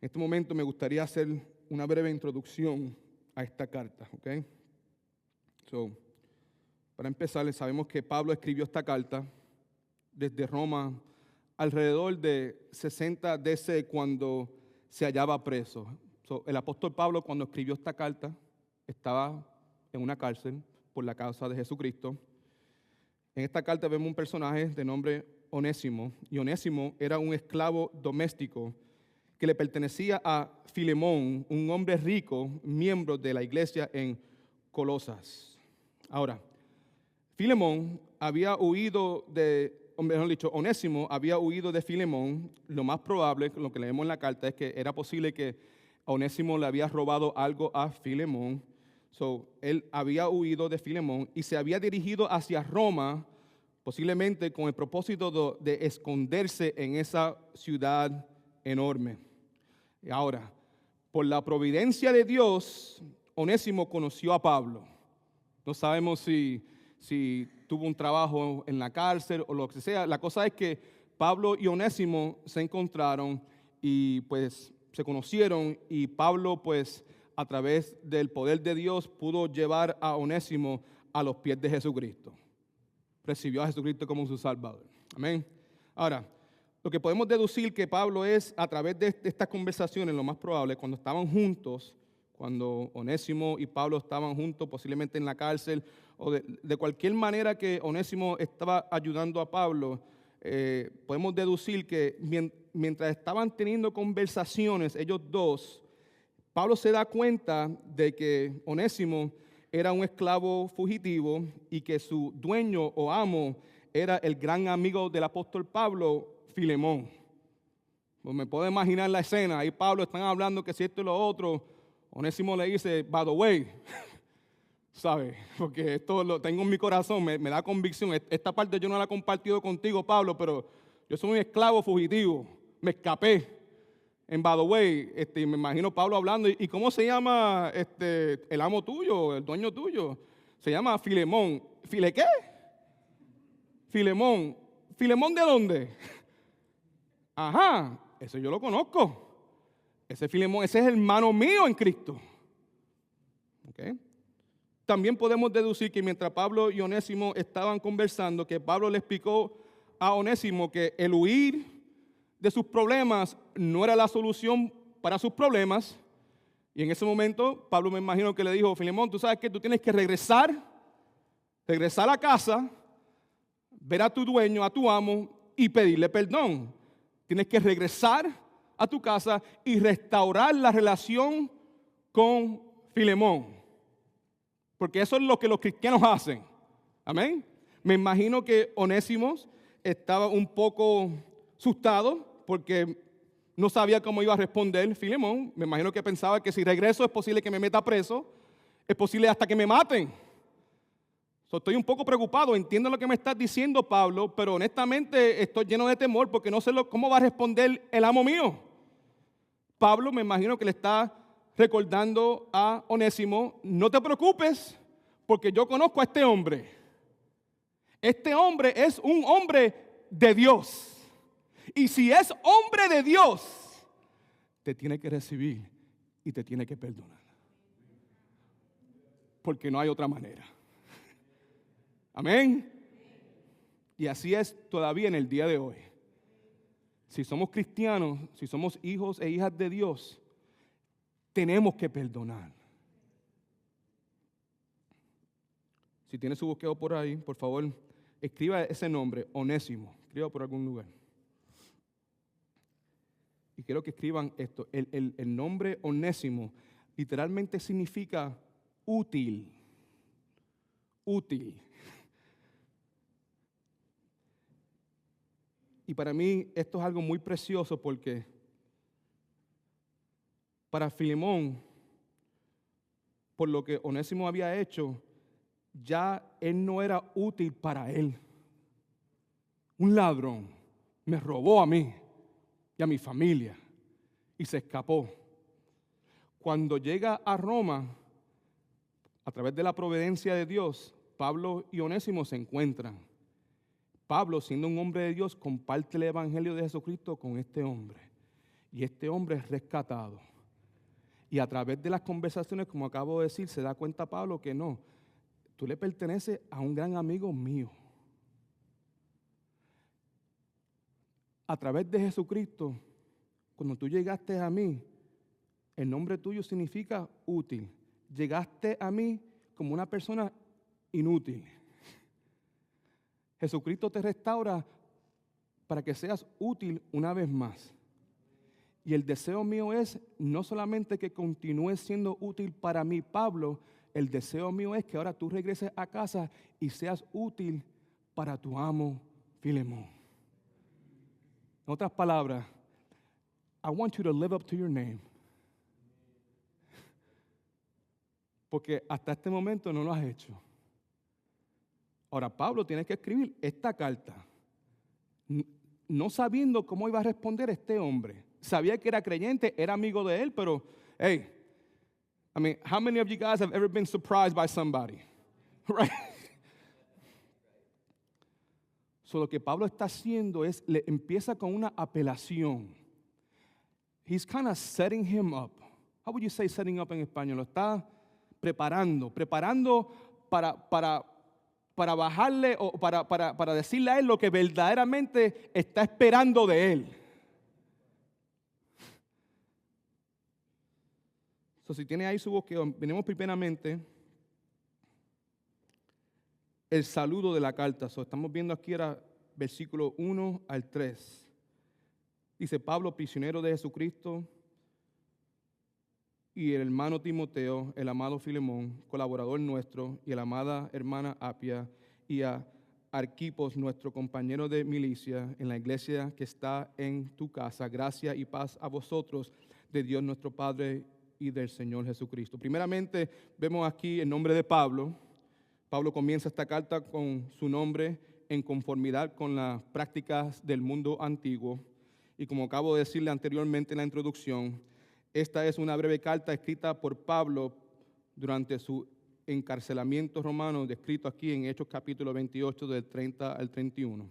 Speaker 1: En este momento me gustaría hacer una breve introducción a esta carta, ¿ok? So, para empezar, sabemos que Pablo escribió esta carta desde Roma alrededor de 60 DC cuando se hallaba preso. So, el apóstol Pablo cuando escribió esta carta estaba en una cárcel por la causa de Jesucristo. En esta carta vemos un personaje de nombre Onésimo, y Onésimo era un esclavo doméstico que le pertenecía a Filemón, un hombre rico, miembro de la iglesia en Colosas. Ahora, Filemón había huido o mejor dicho, Onésimo había huido de Filemón. Lo más probable, lo que leemos en la carta, es que era posible que Onésimo le había robado algo a Filemón. So, él había huido de Filemón y se había dirigido hacia Roma, posiblemente con el propósito de esconderse en esa ciudad enorme. Y ahora, por la providencia de Dios, Onésimo conoció a Pablo. No sabemos si tuvo un trabajo en la cárcel o lo que sea. La cosa es que Pablo y Onésimo se encontraron y pues se conocieron, y Pablo pues a través del poder de Dios pudo llevar a Onésimo a los pies de Jesucristo. Recibió a Jesucristo como su Salvador. Amén. Ahora, lo que podemos deducir que Pablo es a través de estas conversaciones, lo más probable, cuando estaban juntos, cuando Onésimo y Pablo estaban juntos, posiblemente en la cárcel, o de cualquier manera que Onésimo estaba ayudando a Pablo, podemos deducir que mientras estaban teniendo conversaciones ellos dos, Pablo se da cuenta de que Onésimo era un esclavo fugitivo y que su dueño o amo era el gran amigo del apóstol Pablo, Filemón. Pues me puedo imaginar la escena, ahí Pablo están hablando que si esto y lo otro, Onésimo le dice, by the way, ¿sabe? Porque esto lo tengo en mi corazón, me da convicción. Esta parte yo no la he compartido contigo, Pablo, pero yo soy un esclavo fugitivo, me escapé. En by the way, me imagino Pablo hablando, ¿y cómo se llama el amo tuyo, el dueño tuyo? Se llama Filemón. ¿File qué? Filemón. ¿Filemón de dónde? Ajá, ese yo lo conozco. Ese Filemón, ese es hermano mío en Cristo. ¿Okay? También podemos deducir que mientras Pablo y Onésimo estaban conversando, que Pablo le explicó a Onésimo que el huir de sus problemas no era la solución para sus problemas. Y en ese momento Pablo, me imagino que le dijo: Filemón, tú sabes que tú tienes que regresar a casa, ver a tu dueño, a tu amo y pedirle perdón. Tienes que regresar a tu casa y restaurar la relación con Filemón. Porque eso es lo que los cristianos hacen. Amén. Me imagino que Onésimo estaba un poco asustado porque no sabía cómo iba a responder Filemón. Me imagino que pensaba que si regreso es posible que me meta preso, es posible hasta que me maten. Estoy un poco preocupado, entiendo lo que me estás diciendo, Pablo, pero honestamente estoy lleno de temor porque no sé cómo va a responder el amo mío. Pablo, me imagino que le está recordando a Onésimo: no te preocupes porque yo conozco a este hombre. Este hombre es un hombre de Dios. Y si es hombre de Dios, te tiene que recibir y te tiene que perdonar. Porque no hay otra manera. Amén. Y así es todavía en el día de hoy. Si somos cristianos, si somos hijos e hijas de Dios, tenemos que perdonar. Si tiene su bosqueo por ahí, por favor, escriba ese nombre, Onésimo. Escriba por algún lugar. Y quiero que escriban esto. El nombre Onésimo literalmente significa útil. Útil. Y para mí esto es algo muy precioso porque para Filemón, por lo que Onésimo había hecho, ya él no era útil para él. Un ladrón me robó a mí y a mi familia y se escapó. Cuando llega a Roma, a través de la providencia de Dios, Pablo y Onésimo se encuentran. Pablo, siendo un hombre de Dios, comparte el evangelio de Jesucristo con este hombre. Y este hombre es rescatado. Y a través de las conversaciones, como acabo de decir, se da cuenta Pablo que no, tú le perteneces a un gran amigo mío. A través de Jesucristo, cuando tú llegaste a mí, el nombre tuyo significa útil. Llegaste a mí como una persona inútil. Jesucristo te restaura para que seas útil una vez más. Y el deseo mío es no solamente que continúes siendo útil para mí, Pablo, el deseo mío es que ahora tú regreses a casa y seas útil para tu amo Filemón. En otras palabras, I want you to live up to your name. Porque hasta este momento no lo has hecho. Ahora, Pablo tiene que escribir esta carta, no sabiendo cómo iba a responder este hombre. Sabía que era creyente, era amigo de él, pero, hey, I mean, how many of you guys have ever been surprised by somebody? Right? So, lo que Pablo está haciendo es, le empieza con una apelación. He's kind of setting him up. How would you say setting up en español? Lo está preparando para bajarle o para decirle a él lo que verdaderamente está esperando de él. So, si tiene ahí su bosqueo, venimos primeramente el saludo de la carta. So, estamos viendo aquí era versículo 1 al 3. Dice: Pablo, prisionero de Jesucristo, y el hermano Timoteo, el amado Filemón, colaborador nuestro, y la amada hermana Apia, y a Arquipos, nuestro compañero de milicia, en la iglesia que está en tu casa. Gracia y paz a vosotros, de Dios nuestro Padre y del Señor Jesucristo. Primeramente, vemos aquí el nombre de Pablo. Pablo comienza esta carta con su nombre en conformidad con las prácticas del mundo antiguo. Y como acabo de decirle anteriormente en la introducción, esta es una breve carta escrita por Pablo durante su encarcelamiento romano, descrito aquí en Hechos capítulo 28, del 30 al 31.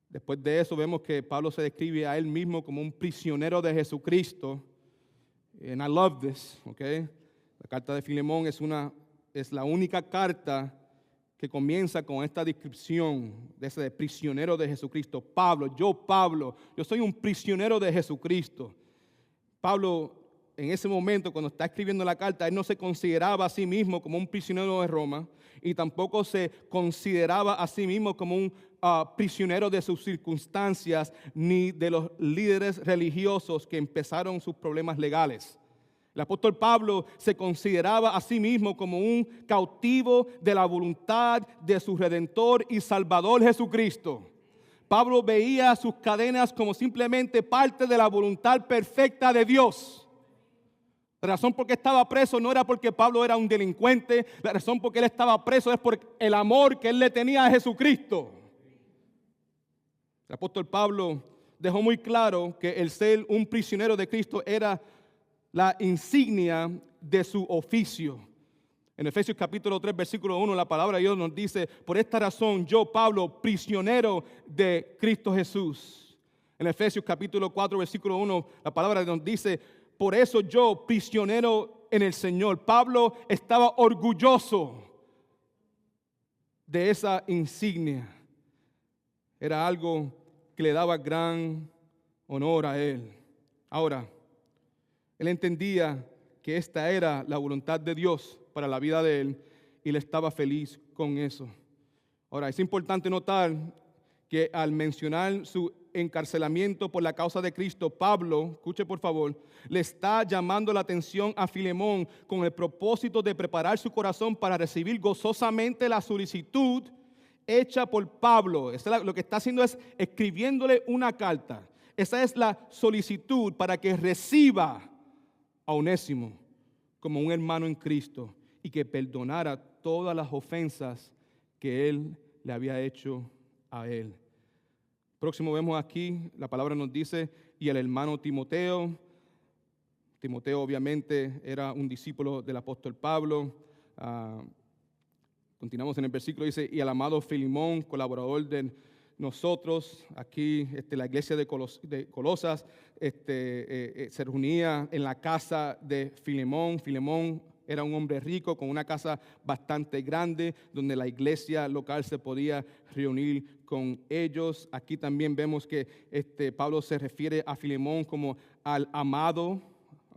Speaker 1: Después de eso vemos que Pablo se describe a él mismo como un prisionero de Jesucristo. And I love this, okay? La carta de Filemón es la única carta que comienza con esta descripción de ese prisionero de Jesucristo. Pablo, yo soy un prisionero de Jesucristo. Pablo, en ese momento, cuando está escribiendo la carta, él no se consideraba a sí mismo como un prisionero de Roma y tampoco se consideraba a sí mismo como un prisionero de sus circunstancias ni de los líderes religiosos que empezaron sus problemas legales. El apóstol Pablo se consideraba a sí mismo como un cautivo de la voluntad de su Redentor y Salvador Jesucristo. Pablo veía sus cadenas como simplemente parte de la voluntad perfecta de Dios. La razón por qué estaba preso no era porque Pablo era un delincuente. La razón por qué él estaba preso es por el amor que él le tenía a Jesucristo. El apóstol Pablo dejó muy claro que el ser un prisionero de Cristo era la insignia de su oficio. En Efesios capítulo 3, versículo 1, la palabra de Dios nos dice: por esta razón yo, Pablo, prisionero de Cristo Jesús. En Efesios capítulo 4, versículo 1, la palabra nos dice: por eso yo, prisionero en el Señor. Pablo estaba orgulloso de esa insignia. Era algo que le daba gran honor a él. Ahora, él entendía que esta era la voluntad de Dios para la vida de él y él estaba feliz con eso. Ahora, es importante notar que al mencionar su encarcelamiento por la causa de Cristo, Pablo, escuche por favor, le está llamando la atención a Filemón con el propósito de preparar su corazón para recibir gozosamente la solicitud hecha por Pablo. Lo que está haciendo es escribiéndole una carta. Esa es la solicitud para que reciba a Onésimo como un hermano en Cristo y que perdonara todas las ofensas que él le había hecho a él. Próximo vemos aquí, la palabra nos dice: y el hermano Timoteo. Timoteo obviamente era un discípulo del apóstol Pablo. Continuamos en el versículo, dice: y al amado Filemón, colaborador de nosotros. Aquí la iglesia de Colosas se reunía en la casa de Filemón. Filemón era un hombre rico con una casa bastante grande donde la iglesia local se podía reunir con ellos. Aquí también vemos que Pablo se refiere a Filemón como al amado.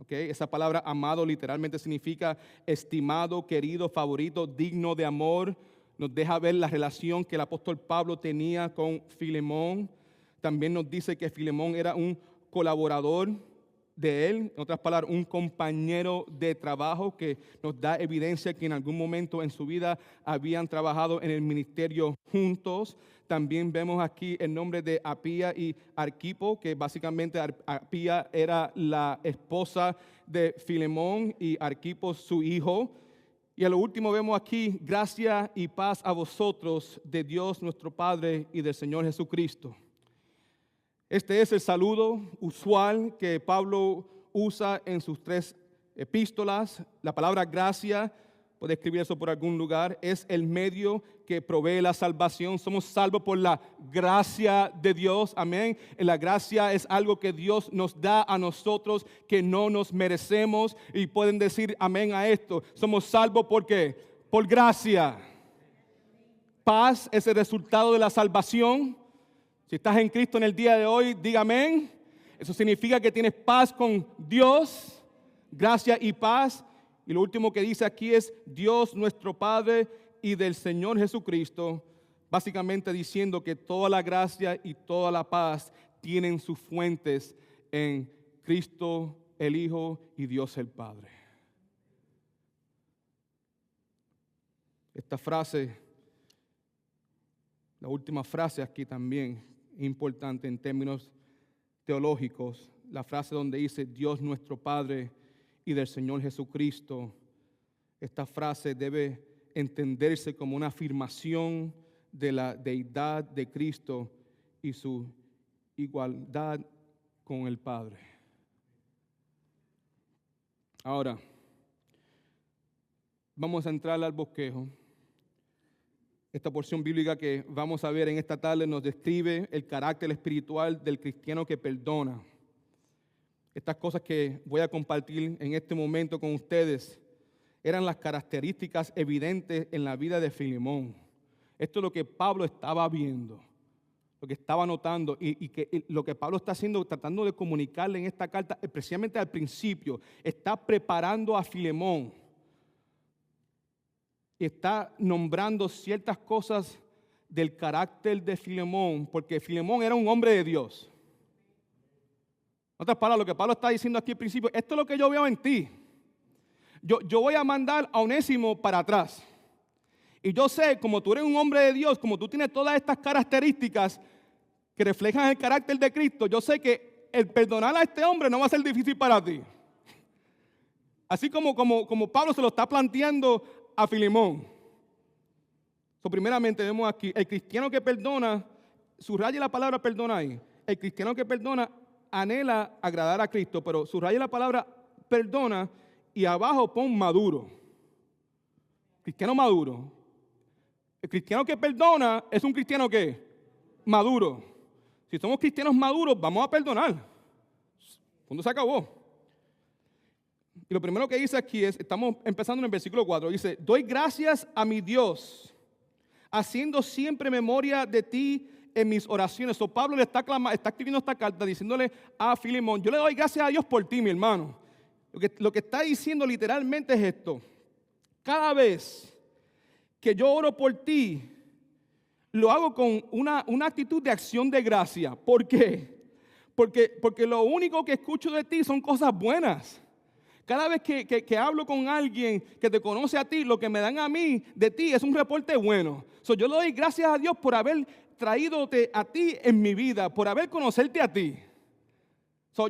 Speaker 1: Okay. Esa palabra amado literalmente significa estimado, querido, favorito, digno de amor. Nos deja ver la relación que el apóstol Pablo tenía con Filemón. También nos dice que Filemón era un colaborador de él, en otras palabras, un compañero de trabajo, que nos da evidencia que en algún momento en su vida habían trabajado en el ministerio juntos. También vemos aquí el nombre de Apía y Arquipo, que básicamente Apía era la esposa de Filemón y Arquipo su hijo. Y a lo último vemos aquí: gracia y paz a vosotros de Dios nuestro Padre y del Señor Jesucristo. Este es el saludo usual que Pablo usa en sus 3 epístolas. La palabra gracia, puede escribir eso por algún lugar, es el medio que provee la salvación. Somos salvos por la gracia de Dios, amén. La gracia es algo que Dios nos da a nosotros que no nos merecemos, y pueden decir amén a esto. Somos salvos ¿por qué? Por gracia. Paz es el resultado de la salvación. Si estás en Cristo en el día de hoy, diga amén. Eso significa que tienes paz con Dios, gracia y paz. Y lo último que dice aquí es Dios nuestro Padre y del Señor Jesucristo, básicamente diciendo que toda la gracia y toda la paz tienen sus fuentes en Cristo el Hijo y Dios el Padre. Esta frase, la última frase aquí también es importante en términos teológicos. La frase donde dice Dios nuestro Padre y del Señor Jesucristo. Esta frase debe entenderse como una afirmación de la deidad de Cristo y su igualdad con el Padre. Ahora, vamos a entrar al bosquejo. Esta porción bíblica que vamos a ver en esta tarde nos describe el carácter espiritual del cristiano que perdona. Estas cosas que voy a compartir en este momento con ustedes eran las características evidentes en la vida de Filemón. Esto es lo que Pablo estaba viendo, lo que estaba notando y lo que Pablo está haciendo, tratando de comunicarle en esta carta, especialmente al principio, está preparando a Filemón y está nombrando ciertas cosas del carácter de Filemón, porque Filemón era un hombre de Dios. En otras palabras, lo que Pablo está diciendo aquí al principio, esto es lo que yo veo en ti. Yo voy a mandar a Onésimo para atrás. Y yo sé, como tú eres un hombre de Dios, como tú tienes todas estas características que reflejan el carácter de Cristo, yo sé que el perdonar a este hombre no va a ser difícil para ti. Así como Pablo se lo está planteando a Filemón. Primeramente vemos aquí, el cristiano que perdona, subraya la palabra perdona ahí. El cristiano que perdona anhela agradar a Cristo, pero subraya la palabra perdona y abajo pon maduro. Cristiano maduro. El cristiano que perdona es un cristiano que maduro. Si somos cristianos maduros, vamos a perdonar. Punto, se acabó. Y lo primero que dice aquí es, estamos empezando en el versículo 4, dice, doy gracias a mi Dios, haciendo siempre memoria de ti en mis oraciones. Pablo le está escribiendo esta carta diciéndole a Filemón, yo le doy gracias a Dios por ti, mi hermano. Lo que está diciendo literalmente es esto. Cada vez que yo oro por ti, lo hago con una actitud de acción de gracia. ¿Por qué? Porque lo único que escucho de ti son cosas buenas. Cada vez que hablo con alguien que te conoce a ti, lo que me dan a mí de ti es un reporte bueno. Yo le doy gracias a Dios por haber traídote a ti en mi vida, por haber conocerte a ti.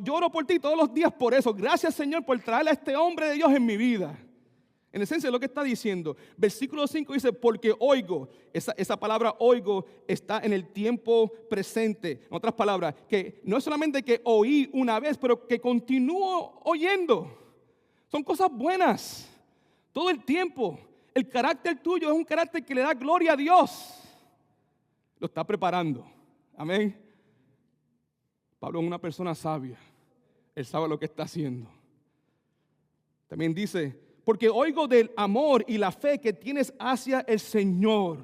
Speaker 1: Yo oro por ti todos los días por eso. Gracias, Señor, por traer a este hombre de Dios en mi vida. En esencia es lo que está diciendo. Versículo 5 dice, porque oigo. Esa palabra oigo está en el tiempo presente. En otras palabras, que no es solamente que oí una vez, pero que continúo oyendo. Son cosas buenas. Todo el tiempo. El carácter tuyo es un carácter que le da gloria a Dios. Lo está preparando. Amén. Pablo es una persona sabia. Él sabe lo que está haciendo. También dice, porque oigo del amor y la fe que tienes hacia el Señor.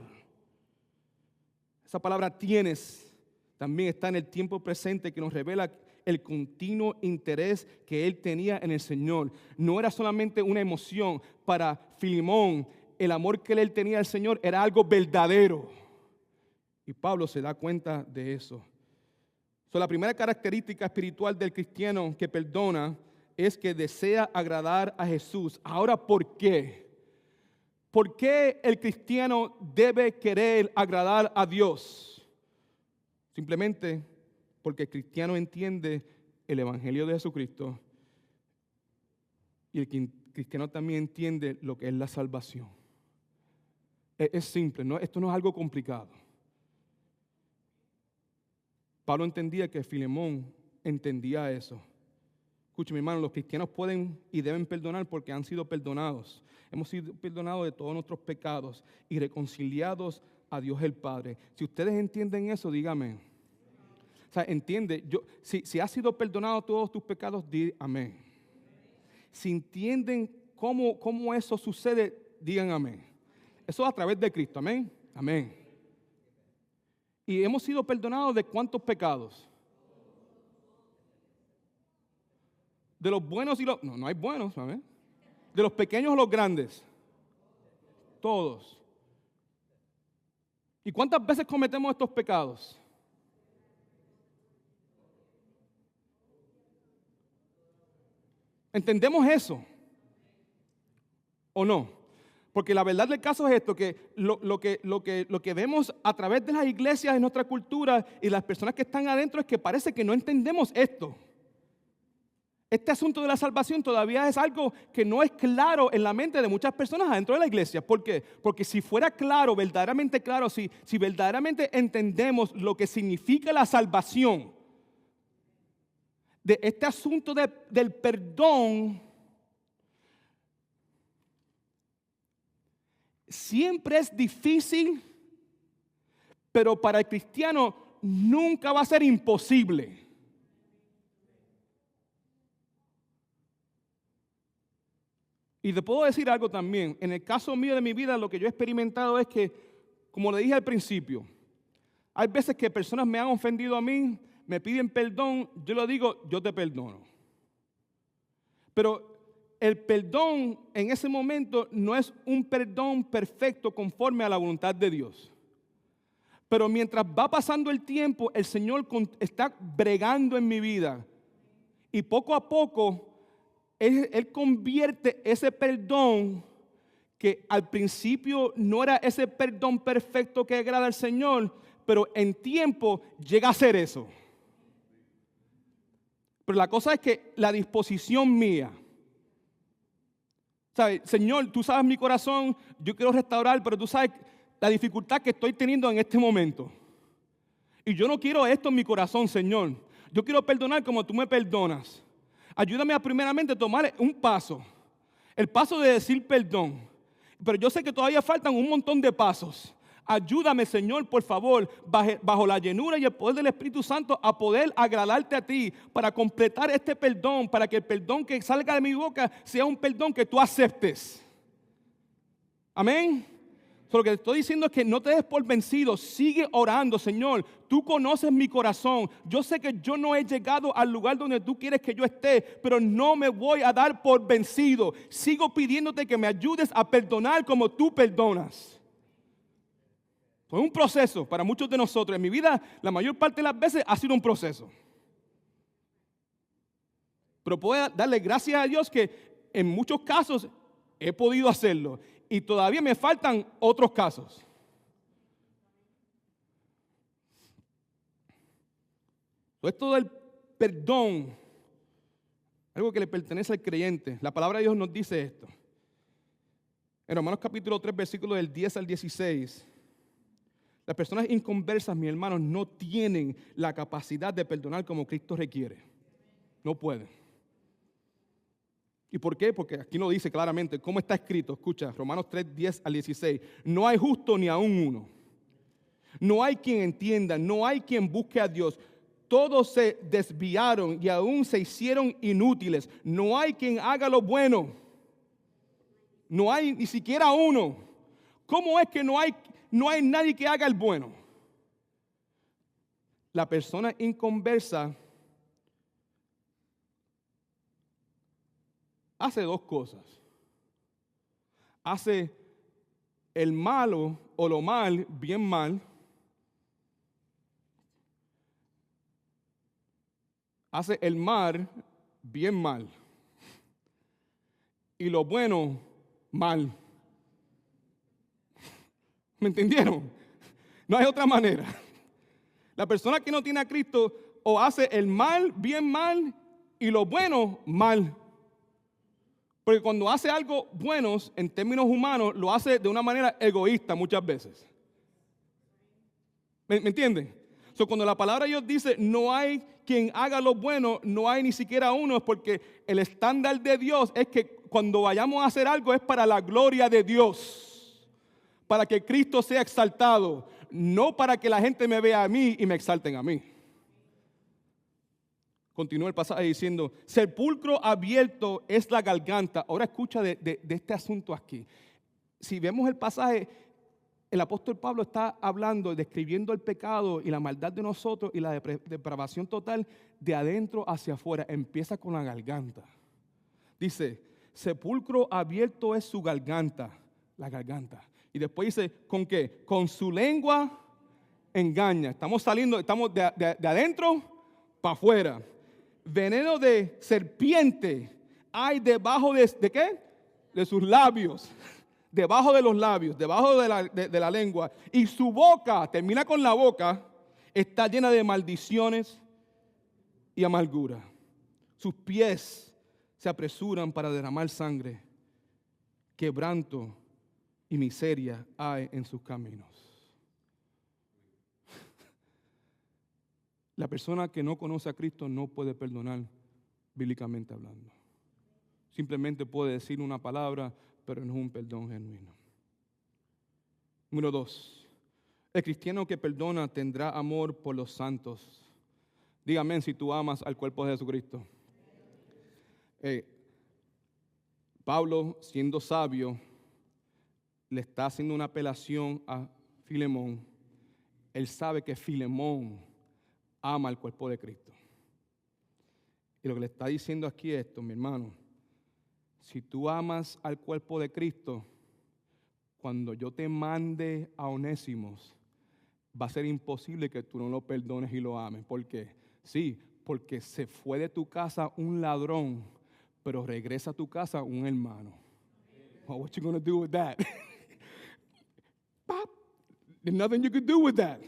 Speaker 1: Esa palabra tienes también está en el tiempo presente que nos revela el continuo interés que él tenía en el Señor. No era solamente una emoción. Para Filemón, el amor que él tenía al Señor era algo verdadero. Y Pablo se da cuenta de eso. La primera característica espiritual del cristiano que perdona es que desea agradar a Jesús. Ahora, ¿por qué? ¿Por qué el cristiano debe querer agradar a Dios? Simplemente porque el cristiano entiende el Evangelio de Jesucristo y el cristiano también entiende lo que es la salvación. Es simple, ¿no? Esto no es algo complicado. Pablo entendía que Filemón entendía eso. Escuche, mi hermano, los cristianos pueden y deben perdonar porque han sido perdonados. Hemos sido perdonados de todos nuestros pecados y reconciliados a Dios el Padre. Si ustedes entienden eso, dígame. O sea, entiende, si has sido perdonado todos tus pecados, di amén. Si entienden cómo eso sucede, digan amén. Eso es a través de Cristo, amén. Amén. Y hemos sido perdonados de ¿cuántos pecados? De los buenos y los... No hay buenos, ¿sabes? De los pequeños a los grandes. Todos. ¿Y cuántas veces cometemos estos pecados? ¿Entendemos eso? ¿O no? Porque la verdad del caso es esto, que lo que vemos a través de las iglesias en nuestra cultura y las personas que están adentro es que parece que no entendemos esto. Este asunto de la salvación todavía es algo que no es claro en la mente de muchas personas adentro de la iglesia. ¿Por qué? Porque si fuera claro, verdaderamente claro, si verdaderamente entendemos lo que significa la salvación, de este asunto del perdón, siempre es difícil, pero para el cristiano nunca va a ser imposible. Y te puedo decir algo también. En el caso mío de mi vida, lo que yo he experimentado es que, como le dije al principio, hay veces que personas me han ofendido a mí, me piden perdón, yo le digo, yo te perdono. Pero el perdón en ese momento no es un perdón perfecto conforme a la voluntad de Dios. Pero mientras va pasando el tiempo, el Señor está bregando en mi vida. Y poco a poco, Él convierte ese perdón que al principio no era ese perdón perfecto que agrada al Señor, pero en tiempo llega a ser eso. Pero la cosa es que la disposición mía, ¿sabes? Señor, tú sabes mi corazón, yo quiero restaurar, pero tú sabes la dificultad que estoy teniendo en este momento. Y yo no quiero esto en mi corazón, Señor. Yo quiero perdonar como tú me perdonas. Ayúdame a primeramente tomar un paso. El paso de decir perdón. Pero yo sé que todavía faltan un montón de pasos. Ayúdame, Señor, por favor, bajo la llenura y el poder del Espíritu Santo, a poder agradarte a ti para completar este perdón, para que el perdón que salga de mi boca sea un perdón que tú aceptes. Amén. Lo que te estoy diciendo es que no te des por vencido, sigue orando, Señor. Tú conoces mi corazón. Yo sé que yo no he llegado al lugar donde tú quieres que yo esté, pero no me voy a dar por vencido. Sigo pidiéndote que me ayudes a perdonar como tú perdonas. Fue un proceso para muchos de nosotros. En mi vida, la mayor parte de las veces ha sido un proceso. Pero puedo darle gracias a Dios que en muchos casos he podido hacerlo. Y todavía me faltan otros casos. Esto del perdón, algo que le pertenece al creyente. La palabra de Dios nos dice esto. En Romanos capítulo 3, versículos del 10 al 16. Las personas inconversas, mis hermanos, no tienen la capacidad de perdonar como Cristo requiere. No pueden. ¿Y por qué? Porque aquí lo dice claramente. ¿Cómo está escrito? Escucha, Romanos 3, 10 al 16. No hay justo ni aún uno. No hay quien entienda, no hay quien busque a Dios. Todos se desviaron y aún se hicieron inútiles. No hay quien haga lo bueno. No hay ni siquiera uno. ¿Cómo es que no hay nadie que haga el bueno? La persona inconversa hace dos cosas. Hace el malo o lo mal bien mal. Hace el mal bien mal. Y lo bueno mal. ¿Me entendieron? No hay otra manera. La persona que no tiene a Cristo o hace el mal bien mal y lo bueno mal. Porque cuando hace algo bueno, en términos humanos, lo hace de una manera egoísta muchas veces. ¿Me entienden? Cuando la palabra de Dios dice, no hay quien haga lo bueno, no hay ni siquiera uno, es porque el estándar de Dios es que cuando vayamos a hacer algo es para la gloria de Dios, para que Cristo sea exaltado, no para que la gente me vea a mí y me exalten a mí. Continúa el pasaje diciendo, sepulcro abierto es la garganta. Ahora escucha de este asunto aquí. Si vemos el pasaje, el apóstol Pablo está hablando, describiendo el pecado y la maldad de nosotros y la depravación total de adentro hacia afuera. Empieza con la garganta. Dice, sepulcro abierto es su garganta, la garganta. Y después dice, ¿con qué? Con su lengua engaña. Estamos de adentro para afuera. Veneno de serpiente hay debajo de ¿qué? De sus labios. Debajo de los labios, debajo de la lengua. Y su boca, termina con la boca, está llena de maldiciones y amargura. Sus pies se apresuran para derramar sangre. Quebranto y miseria hay en sus caminos. La persona que no conoce a Cristo no puede perdonar bíblicamente hablando. Simplemente puede decir una palabra, pero no es un perdón genuino. Número 2. El cristiano que perdona tendrá amor por los santos. Dígame si tú amas al cuerpo de Jesucristo. Pablo, siendo sabio, le está haciendo una apelación a Filemón. Él sabe que Filemón ama al cuerpo de Cristo. Y lo que le está diciendo aquí es esto, mi hermano. Si tú amas al cuerpo de Cristo, cuando yo te mande a Onésimos, va a ser imposible que tú no lo perdones y lo ames. ¿Por qué? Sí, porque se fue de tu casa un ladrón, pero regresa a tu casa un hermano. Well, what you gonna do with that? There's nothing you can do with that.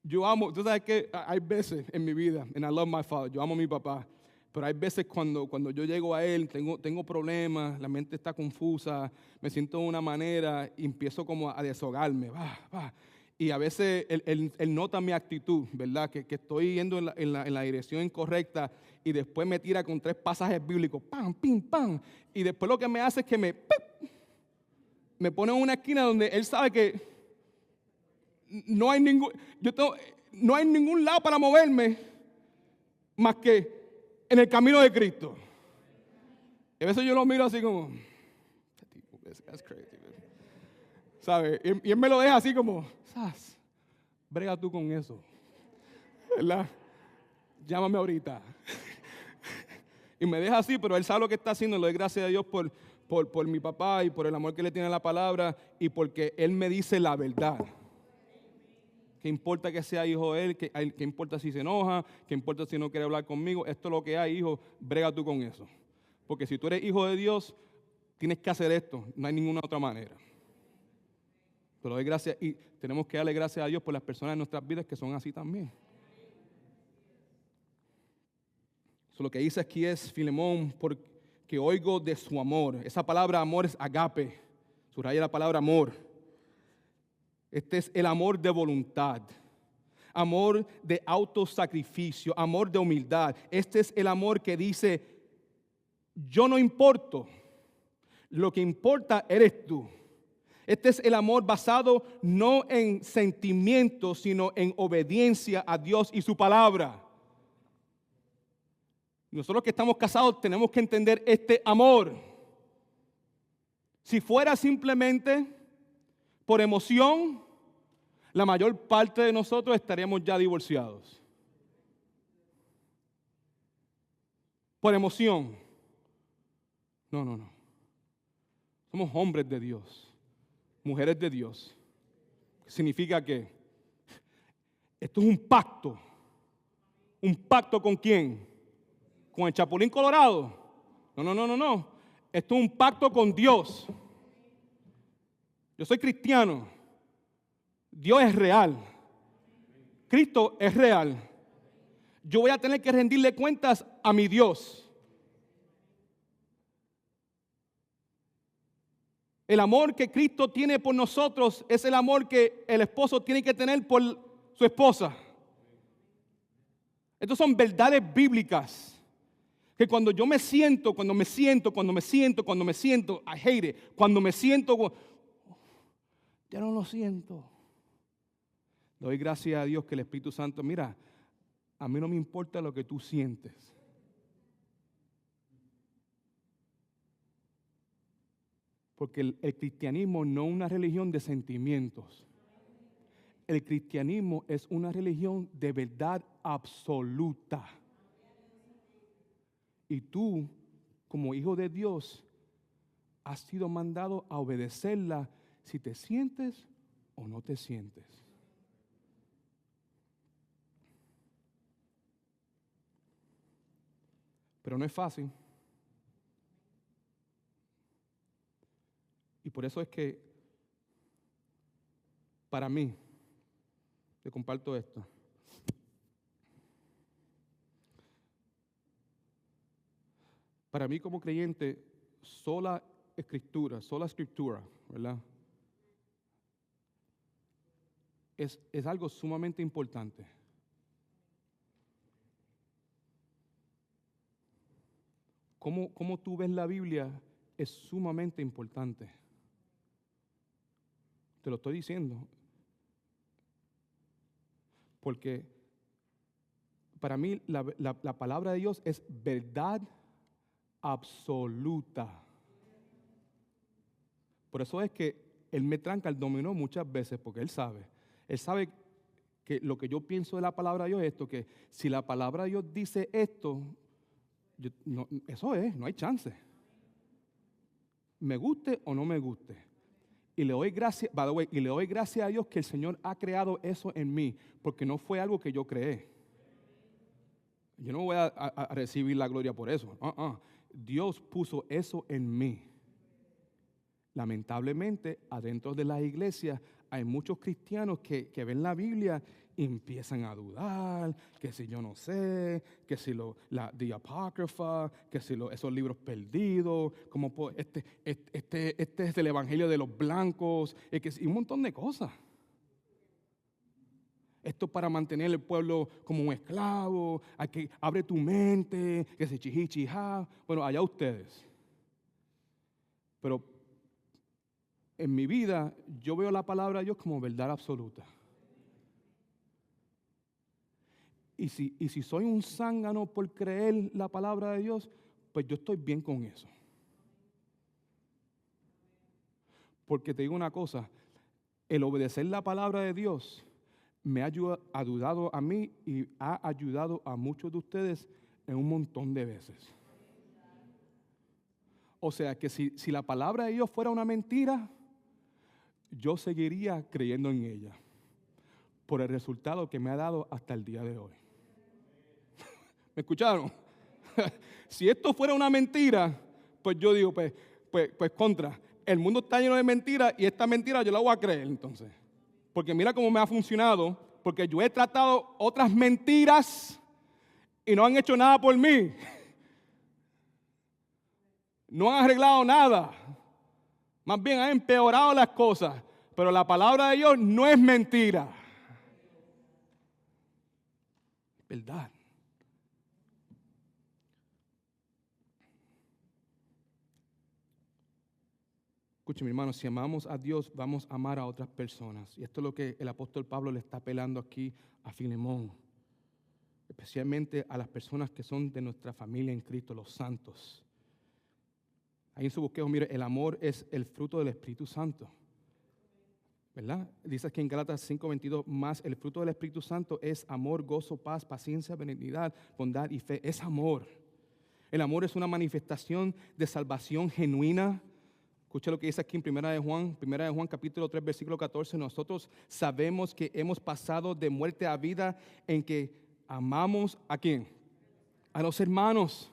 Speaker 1: Yo amo, tú sabes que hay veces en mi vida, and I love my father, yo amo a mi papá, pero hay veces cuando yo llego a él, tengo problemas, la mente está confusa, me siento de una manera y empiezo como a deshogarme, y a veces él nota mi actitud, ¿verdad? Que estoy yendo en la dirección incorrecta y después me tira con 3 pasajes bíblicos, ¡pam, pim, pam! Y después lo que me hace es que me pone en una esquina donde él sabe que no hay ningún lado para moverme más que en el camino de Cristo. Y a veces yo lo miro así como, that's crazy, ¿sabes? Y él me lo deja así como, ¿sabes? Brega tú con eso, ¿verdad? Llámame ahorita. Y me deja así, pero él sabe lo que está haciendo. Le doy gracias a Dios por mi papá y por el amor que le tiene a la palabra y porque él me dice la verdad. ¿Qué importa que sea hijo de él? ¿Qué importa si se enoja? ¿Qué importa si no quiere hablar conmigo? Esto es lo que hay, hijo. Brega tú con eso. Porque si tú eres hijo de Dios, tienes que hacer esto. No hay ninguna otra manera. Pero doy gracias y tenemos que darle gracias a Dios por las personas en nuestras vidas que son así también. Lo que dice aquí es, Filemón, porque oigo de su amor. Esa palabra amor es agape. Subraya la palabra amor. Este es el amor de voluntad, amor de autosacrificio, amor de humildad. Este es el amor que dice, yo no importo, lo que importa eres tú. Este es el amor basado no en sentimientos, sino en obediencia a Dios y su palabra. Nosotros que estamos casados tenemos que entender este amor. Si fuera simplemente por emoción, la mayor parte de nosotros estaríamos ya divorciados. Por emoción. No. Somos hombres de Dios, mujeres de Dios. Significa que esto es un pacto. ¿Un pacto con quién? ¿Con el Chapulín Colorado? No. Esto es un pacto con Dios. Yo soy cristiano. Dios es real. Cristo es real. Yo voy a tener que rendirle cuentas a mi Dios. El amor que Cristo tiene por nosotros es el amor que el esposo tiene que tener por su esposa. Estas son verdades bíblicas. Que cuando me siento, I hate it. Cuando me siento, ya no lo siento. Doy gracias a Dios que el Espíritu Santo, mira, a mí no me importa lo que tú sientes. Porque el cristianismo no es una religión de sentimientos. El cristianismo es una religión de verdad absoluta. Y tú, como hijo de Dios, has sido mandado a obedecerla si te sientes o no te sientes. Pero no es fácil. Y por eso es que, para mí, te comparto esto. Para mí como creyente, sola escritura, ¿verdad? Es algo sumamente importante. Cómo tú ves la Biblia es sumamente importante. Te lo estoy diciendo. Porque para mí la palabra de Dios es verdad absoluta. Por eso es que Él me tranca el dominó muchas veces, porque Él sabe que lo que yo pienso de la palabra de Dios es esto, que si la palabra de Dios dice esto, eso es, no hay chance. Me guste o no me guste. Y le doy gracias, by the way, y le doy gracias a Dios que el Señor ha creado eso en mí, porque no fue algo que yo creé. Yo no voy a recibir la gloria por eso. Dios puso eso en mí. Lamentablemente, adentro de las iglesias hay muchos cristianos que ven la Biblia y empiezan a dudar, que si yo no sé, que si the Apocrypha, que si esos libros perdidos, como este es el evangelio de los blancos, y un montón de cosas. Esto para mantener el pueblo como un esclavo, hay que abre tu mente, que se chihichija. Bueno, allá ustedes. Pero en mi vida, yo veo la palabra de Dios como verdad absoluta. Y si soy un zángano por creer la palabra de Dios, pues yo estoy bien con eso. Porque te digo una cosa, el obedecer la palabra de Dios me ha ayudado a mí y ha ayudado a muchos de ustedes en un montón de veces. O sea que si la palabra de Dios fuera una mentira, yo seguiría creyendo en ella por el resultado que me ha dado hasta el día de hoy. ¿Me escucharon? Si esto fuera una mentira, pues yo digo, pues contra. El mundo está lleno de mentiras y esta mentira yo la voy a creer entonces. Porque mira cómo me ha funcionado, porque yo he tratado otras mentiras y no han hecho nada por mí. No han arreglado nada. Más bien han empeorado las cosas. Pero la palabra de Dios no es mentira. Es verdad. Escuchen, mi hermano, si amamos a Dios, vamos a amar a otras personas. Y esto es lo que el apóstol Pablo le está apelando aquí a Filemón. Especialmente a las personas que son de nuestra familia en Cristo, los santos. Ahí en su bosquejo, mire, el amor es el fruto del Espíritu Santo. ¿Verdad? Dice aquí en Gálatas 5:22, más el fruto del Espíritu Santo es amor, gozo, paz, paciencia, benignidad, bondad y fe. Es amor. El amor es una manifestación de salvación genuina. Escucha lo que dice aquí en Primera de Juan capítulo 3, versículo 14. Nosotros sabemos que hemos pasado de muerte a vida en que amamos ¿a quién? A los hermanos.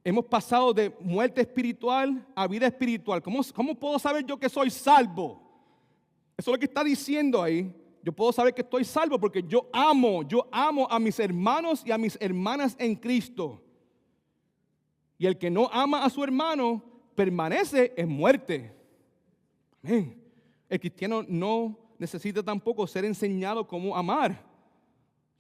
Speaker 1: Hemos pasado de muerte espiritual a vida espiritual. ¿Cómo puedo saber yo que soy salvo? Eso es lo que está diciendo ahí. Yo puedo saber que estoy salvo porque yo amo a mis hermanos y a mis hermanas en Cristo. Y el que no ama a su hermano permanece en muerte. Amén. El cristiano no necesita tampoco ser enseñado cómo amar.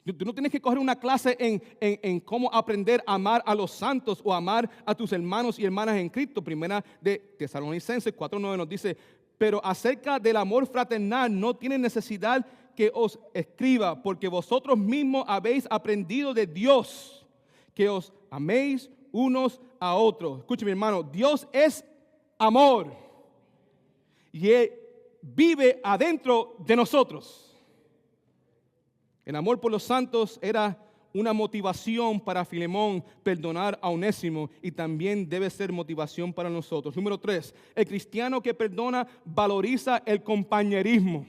Speaker 1: Tú no tienes que coger una clase en cómo aprender a amar a los santos o amar a tus hermanos y hermanas en Cristo. Primera de Tesalonicenses 4:9 nos dice, pero acerca del amor fraternal no tiene necesidad que os escriba, porque vosotros mismos habéis aprendido de Dios, que os améis unos a otros. Escuche, mi hermano, Dios es amor y Él vive adentro de nosotros. El amor por los santos era una motivación para Filemón perdonar a Onésimo y también debe ser motivación para nosotros. Número 3, el cristiano que perdona valoriza el compañerismo.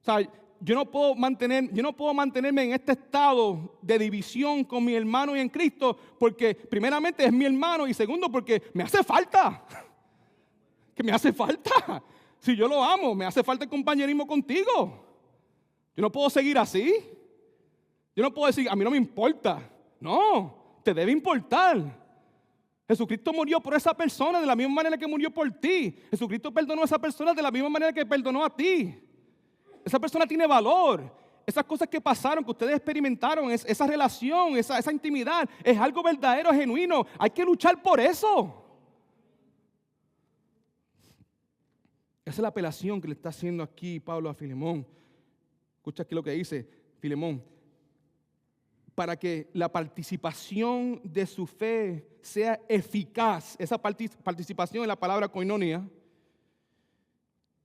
Speaker 1: O sea, yo no puedo mantenerme en este estado de división con mi hermano y en Cristo porque primeramente es mi hermano y segundo porque me hace falta. Que me hace falta. Si yo lo amo, me hace falta el compañerismo contigo. Yo no puedo seguir así. Yo no puedo decir, a mí no me importa. No, te debe importar. Jesucristo murió por esa persona de la misma manera que murió por ti. Jesucristo perdonó a esa persona de la misma manera que perdonó a ti. Esa persona tiene valor. Esas cosas que pasaron, que ustedes experimentaron, esa relación, esa intimidad, es algo verdadero, genuino. Hay que luchar por eso. Esa es la apelación que le está haciendo aquí Pablo a Filemón. Escucha aquí lo que dice Filemón. para que la participación de su fe sea eficaz. Esa participación es la palabra koinonia.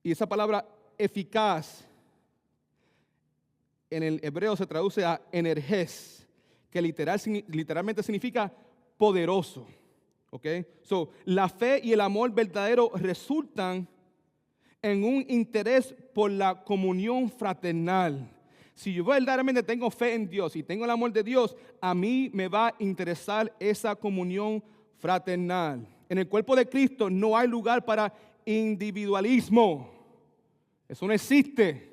Speaker 1: Y esa palabra eficaz en el hebreo se traduce a energés, que literalmente significa poderoso. ¿Okay? So, la fe y el amor verdadero resultan en un interés por la comunión fraternal. Si yo verdaderamente tengo fe en Dios y tengo el amor de Dios, a mí me va a interesar esa comunión fraternal. En el cuerpo de Cristo no hay lugar para individualismo. Eso no existe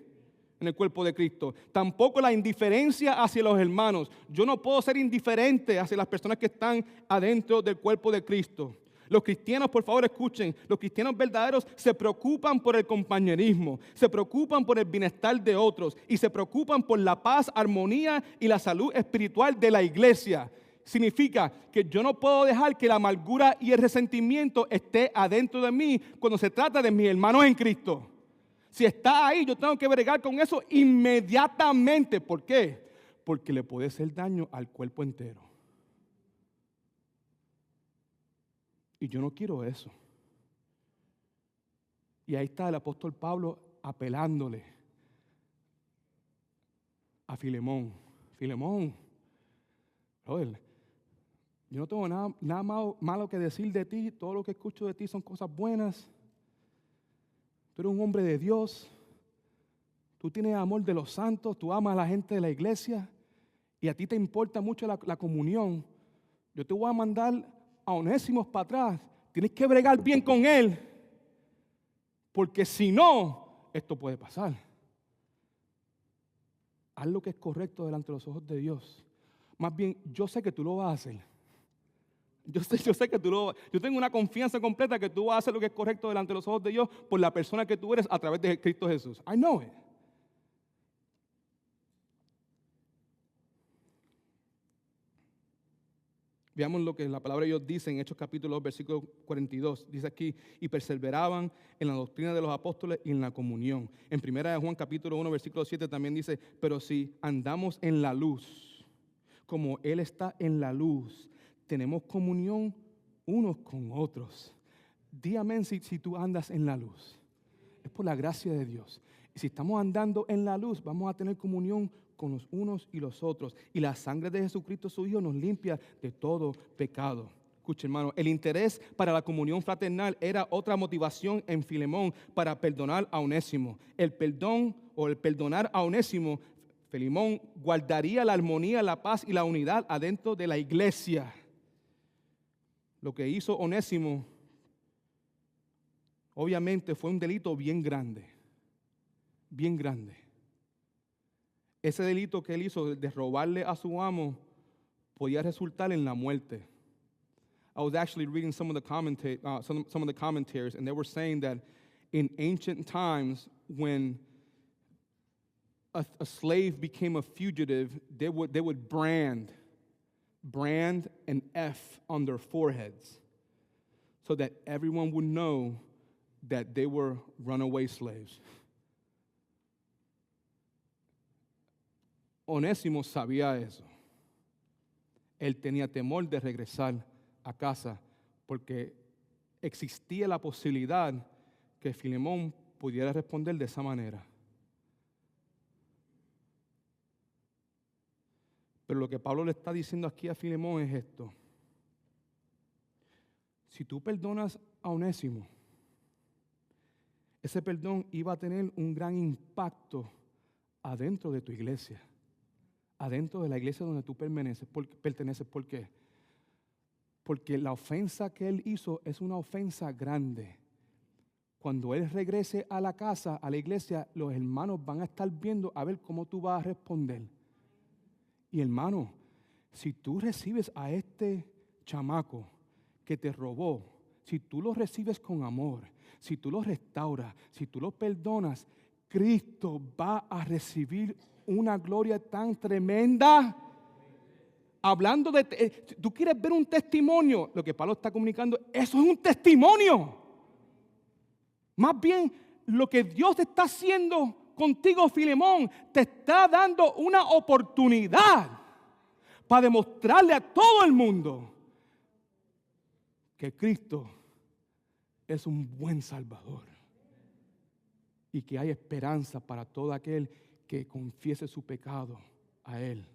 Speaker 1: en el cuerpo de Cristo. Tampoco la indiferencia hacia los hermanos. Yo no puedo ser indiferente hacia las personas que están adentro del cuerpo de Cristo. Los cristianos, por favor, escuchen, los cristianos verdaderos se preocupan por el compañerismo, se preocupan por el bienestar de otros y se preocupan por la paz, armonía y la salud espiritual de la iglesia. Significa que yo no puedo dejar que la amargura y el resentimiento esté adentro de mí cuando se trata de mis hermanos en Cristo. Si está ahí, yo tengo que bregar con eso inmediatamente. ¿Por qué? Porque le puede hacer daño al cuerpo entero. Y yo no quiero eso. Y ahí está el apóstol Pablo apelándole a Filemón. Filemón, brother, yo no tengo nada malo que decir de ti. Todo lo que escucho de ti son cosas buenas. Tú eres un hombre de Dios. Tú tienes amor de los santos. Tú amas a la gente de la iglesia. Y a ti te importa mucho la comunión. Yo te voy a mandar a Onésimo para atrás. Tienes que bregar bien con él. Porque si no, esto puede pasar. Haz lo que es correcto delante de los ojos de Dios. Más bien, yo sé que tú lo vas a hacer. Yo sé que tú lo vas a hacer. Yo tengo una confianza completa que tú vas a hacer lo que es correcto delante de los ojos de Dios por la persona que tú eres a través de Cristo Jesús. I know it. Veamos lo que la palabra de Dios dice en Hechos capítulo 2, versículo 42. Dice aquí, y perseveraban en la doctrina de los apóstoles y en la comunión. En 1 Juan capítulo 1, versículo 7 también dice, pero si andamos en la luz, como Él está en la luz, tenemos comunión unos con otros. Di amén si tú andas en la luz. Es por la gracia de Dios. Y si estamos andando en la luz, vamos a tener comunión con los unos y los otros. Y la sangre de Jesucristo, su Hijo, nos limpia de todo pecado. Escucha, hermano, el interés para la comunión fraternal era otra motivación en Filemón para perdonar a Onésimo. El perdón o el perdonar a Onésimo, Filemón guardaría la armonía, la paz y la unidad adentro de la iglesia. Lo que hizo Onésimo, obviamente, fue un delito bien grande. Bien grande. Ese delito que él hizo de robarle a su amo podía resultar en la muerte. I was actually reading some of the commentaries, and they were saying that in ancient times, when a slave became a fugitive, they would brand an F on their foreheads so that everyone would know that they were runaway slaves. Onésimo sabía eso. Él tenía temor de regresar a casa porque existía la posibilidad que Filemón pudiera responder de esa manera. Pero lo que Pablo le está diciendo aquí a Filemón es esto. Si tú perdonas a Onésimo, ese perdón iba a tener un gran impacto adentro de tu iglesia. Adentro de la iglesia donde tú perteneces. ¿Por qué? Porque la ofensa que él hizo es una ofensa grande. Cuando él regrese a la casa, a la iglesia, los hermanos van a estar viendo a ver cómo tú vas a responder. Y hermano, si tú recibes a este chamaco que te robó, si tú lo recibes con amor, si tú lo restauras, si tú lo perdonas, Cristo va a recibir una gloria tan tremenda. Hablando de, tú quieres ver un testimonio, lo que Pablo está comunicando, eso es un testimonio. Más bien, lo que Dios está haciendo contigo, Filemón, te está dando una oportunidad para demostrarle a todo el mundo que Cristo es un buen Salvador y que hay esperanza para todo aquel que confiese su pecado a Él.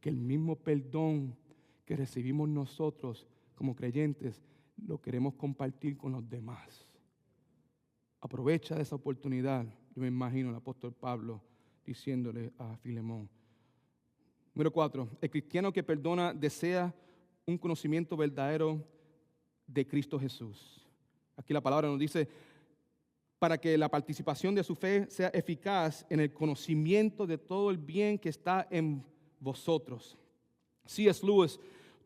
Speaker 1: Que el mismo perdón que recibimos nosotros como creyentes lo queremos compartir con los demás. Aprovecha esa oportunidad. Yo me imagino al apóstol Pablo diciéndole a Filemón. Número 4, el cristiano que perdona desea un conocimiento verdadero de Cristo Jesús. Aquí la palabra nos dice, para que la participación de su fe sea eficaz en el conocimiento de todo el bien que está en vosotros. C.S. Lewis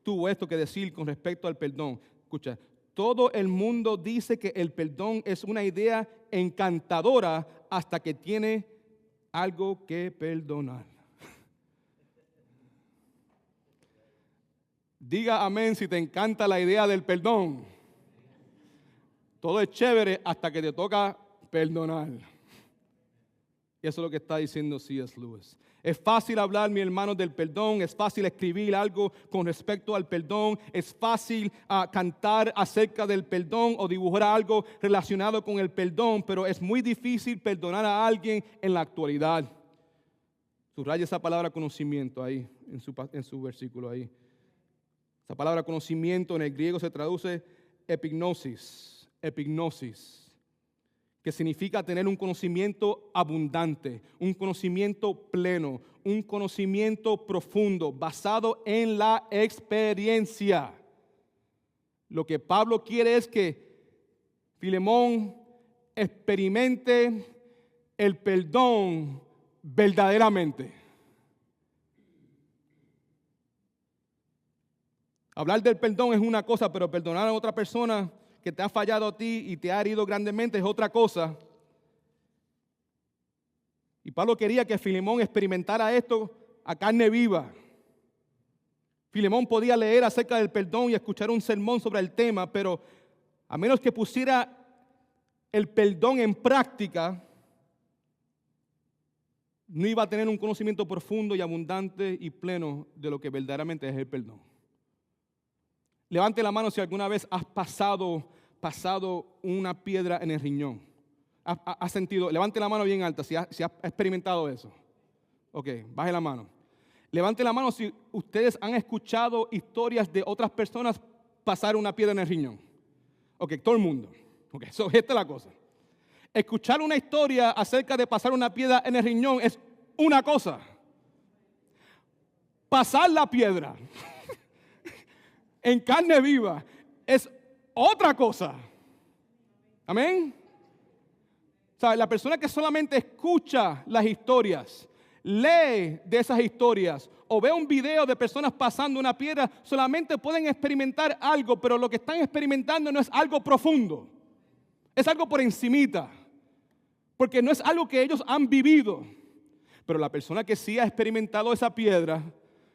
Speaker 1: tuvo esto que decir con respecto al perdón. Escucha, todo el mundo dice que el perdón es una idea encantadora hasta que tiene algo que perdonar. Diga amén si te encanta la idea del perdón. Todo es chévere hasta que te toca perdonar. Y eso es lo que está diciendo C.S. Lewis. Es fácil hablar, mi hermano, del perdón. Es fácil escribir algo con respecto al perdón. Es fácil cantar acerca del perdón o dibujar algo relacionado con el perdón. Pero es muy difícil perdonar a alguien en la actualidad. Subraya esa palabra conocimiento ahí, en su versículo ahí. Esa palabra conocimiento en el griego se traduce epignosis, que significa tener un conocimiento abundante, un conocimiento pleno, un conocimiento profundo, basado en la experiencia. Lo que Pablo quiere es que Filemón experimente el perdón verdaderamente. Hablar del perdón es una cosa, pero perdonar a otra persona que te ha fallado a ti y te ha herido grandemente es otra cosa. Y Pablo quería que Filemón experimentara esto a carne viva. Filemón podía leer acerca del perdón y escuchar un sermón sobre el tema, pero a menos que pusiera el perdón en práctica, no iba a tener un conocimiento profundo y abundante y pleno de lo que verdaderamente es el perdón. Levante la mano si alguna vez has pasado una piedra en el riñón. ¿Has sentido? Levante la mano bien alta si has experimentado eso. Ok, baje la mano. Levante la mano si ustedes han escuchado historias de otras personas pasar una piedra en el riñón. Ok, todo el mundo. Ok, esta es la cosa. Escuchar una historia acerca de pasar una piedra en el riñón es una cosa. Pasar la piedra en carne viva es otra cosa. Amén. O sea, la persona que solamente escucha las historias, lee de esas historias o ve un video de personas pasando una piedra, solamente pueden experimentar algo, pero lo que están experimentando no es algo profundo. Es algo por encimita, porque no es algo que ellos han vivido. Pero la persona que sí ha experimentado esa piedra,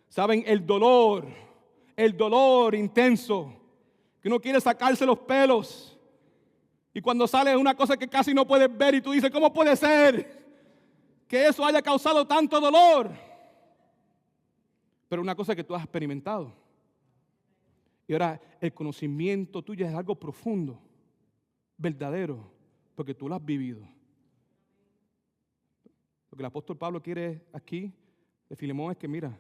Speaker 1: saben el dolor intenso, que uno quiere sacarse los pelos. Y cuando sale es una cosa que casi no puedes ver y tú dices, ¿cómo puede ser que eso haya causado tanto dolor? Pero una cosa que tú has experimentado. Y ahora el conocimiento tuyo es algo profundo, verdadero, porque tú lo has vivido. Lo que el apóstol Pablo quiere aquí de Filemón es que, mira,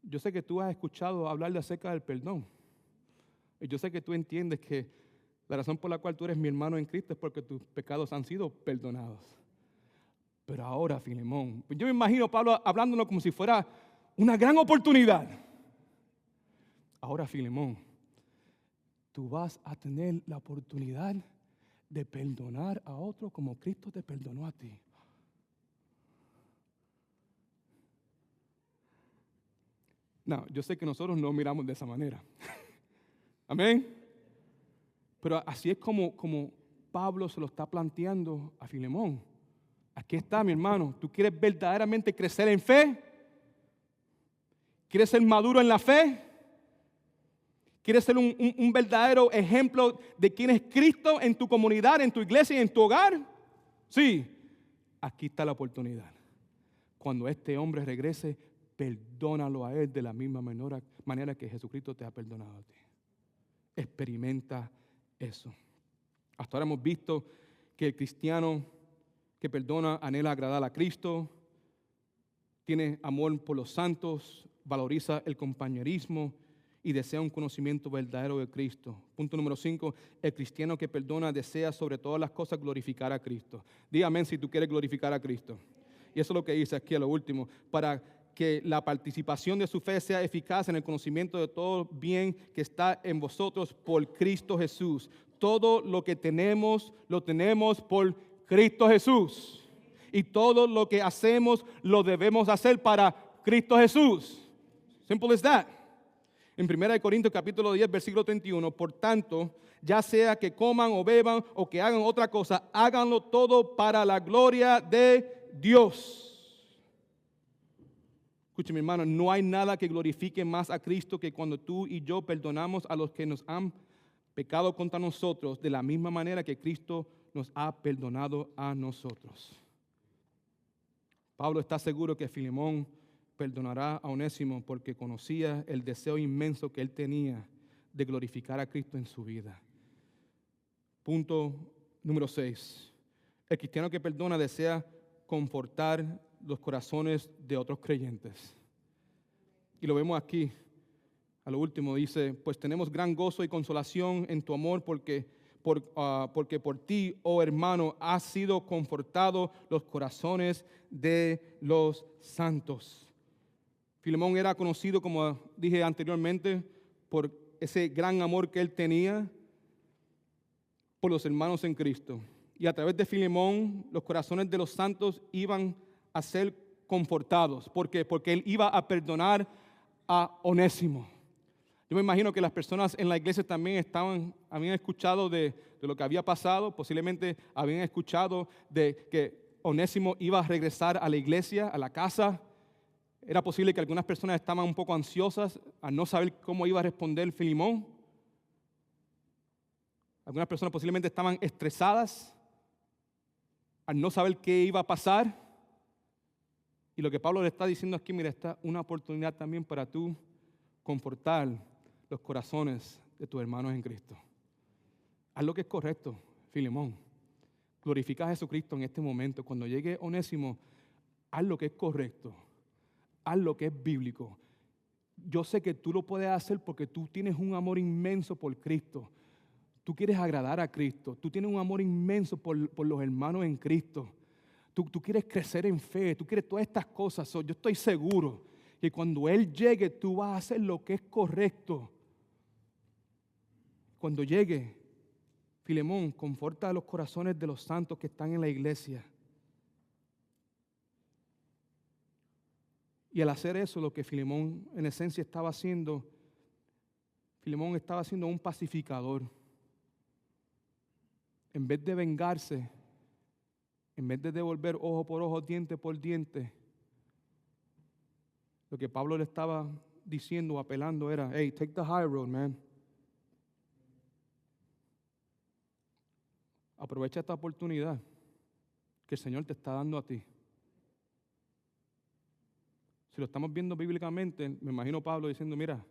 Speaker 1: yo sé que tú has escuchado hablar de acerca del perdón. Y yo sé que tú entiendes que la razón por la cual tú eres mi hermano en Cristo es porque tus pecados han sido perdonados. Pero ahora, Filemón, yo me imagino a Pablo hablándonos como si fuera una gran oportunidad. Ahora, Filemón, tú vas a tener la oportunidad de perdonar a otro como Cristo te perdonó a ti. No, yo sé que nosotros no miramos de esa manera. Amén. Pero así es como Pablo se lo está planteando a Filemón. Aquí está, mi hermano. ¿Tú quieres verdaderamente crecer en fe? ¿Quieres ser maduro en la fe? ¿Quieres ser un verdadero ejemplo de quién es Cristo en tu comunidad, en tu iglesia y en tu hogar? Sí, aquí está la oportunidad. Cuando este hombre regrese, perdónalo a él de la misma manera que Jesucristo te ha perdonado a ti. Experimenta eso. Hasta ahora hemos visto que el cristiano que perdona anhela agradar a Cristo, tiene amor por los santos, valoriza el compañerismo y desea un conocimiento verdadero de Cristo. Punto número 5, el cristiano que perdona desea sobre todas las cosas glorificar a Cristo. Dígame si tú quieres glorificar a Cristo. Y eso es lo que dice aquí a lo último, para que la participación de su fe sea eficaz en el conocimiento de todo bien que está en vosotros por Cristo Jesús. Todo lo que tenemos, lo tenemos por Cristo Jesús. Y todo lo que hacemos, lo debemos hacer para Cristo Jesús. Simple as that. En 1 Corintios capítulo 10, versículo 31, por tanto, ya sea que coman o beban o que hagan otra cosa, háganlo todo para la gloria de Dios. Escuche, mi hermano, no hay nada que glorifique más a Cristo que cuando tú y yo perdonamos a los que nos han pecado contra nosotros de la misma manera que Cristo nos ha perdonado a nosotros. Pablo está seguro que Filemón perdonará a Onésimo porque conocía el deseo inmenso que él tenía de glorificar a Cristo en su vida. Punto número 6. El cristiano que perdona desea confortar los corazones de otros creyentes. Y lo vemos aquí. A lo último dice, pues tenemos gran gozo y consolación en tu amor porque por ti, oh hermano, has sido confortado los corazones de los santos. Filemón era conocido, como dije anteriormente, por ese gran amor que él tenía por los hermanos en Cristo. Y a través de Filemón, los corazones de los santos iban a ser confortados. ¿Por qué? Porque él iba a perdonar a Onésimo. Yo me imagino que las personas en la iglesia también habían escuchado de lo que había pasado, posiblemente habían escuchado de que Onésimo iba a regresar a la iglesia, a la casa. Era posible que algunas personas estaban un poco ansiosas a no saber cómo iba a responder Filemón. Algunas personas posiblemente estaban estresadas al no saber qué iba a pasar. Y lo que Pablo le está diciendo aquí, mira, está una oportunidad también para tú confortar los corazones de tus hermanos en Cristo. Haz lo que es correcto, Filemón. Glorifica a Jesucristo en este momento. Cuando llegue Onésimo, haz lo que es correcto. Haz lo que es bíblico. Yo sé que tú lo puedes hacer porque tú tienes un amor inmenso por Cristo. Tú quieres agradar a Cristo. Tú tienes un amor inmenso por los hermanos en Cristo. Tú quieres crecer en fe. Tú quieres todas estas cosas. Yo estoy seguro que cuando Él llegue, tú vas a hacer lo que es correcto. Cuando llegue, Filemón, conforta los corazones de los santos que están en la iglesia. Y al hacer eso, lo que Filemón en esencia estaba haciendo, Filemón estaba siendo un pacificador. En vez de vengarse, en vez de devolver ojo por ojo, diente por diente, lo que Pablo le estaba diciendo, apelando era, hey, take the high road, man. Aprovecha esta oportunidad que el Señor te está dando a ti. Si lo estamos viendo bíblicamente, me imagino Pablo diciendo, mira,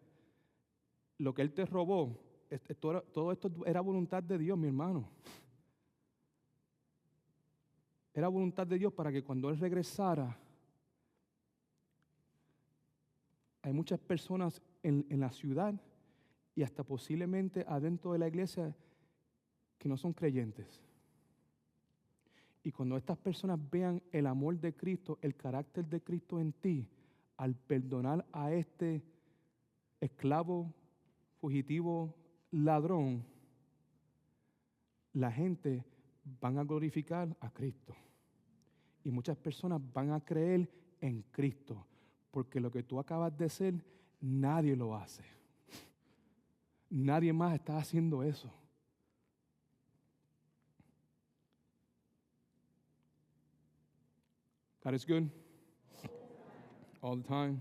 Speaker 1: lo que Él te robó, todo esto era voluntad de Dios, mi hermano. Era voluntad de Dios para que cuando Él regresara, hay muchas personas en la ciudad y hasta posiblemente adentro de la iglesia que no son creyentes. Y cuando estas personas vean el amor de Cristo, el carácter de Cristo en ti, al perdonar a este esclavo, fugitivo, ladrón, la gente van a glorificar a Cristo. Y muchas personas van a creer en Cristo, porque lo que tú acabas de hacer, nadie lo hace. Nadie más está haciendo eso. God is good. All the time.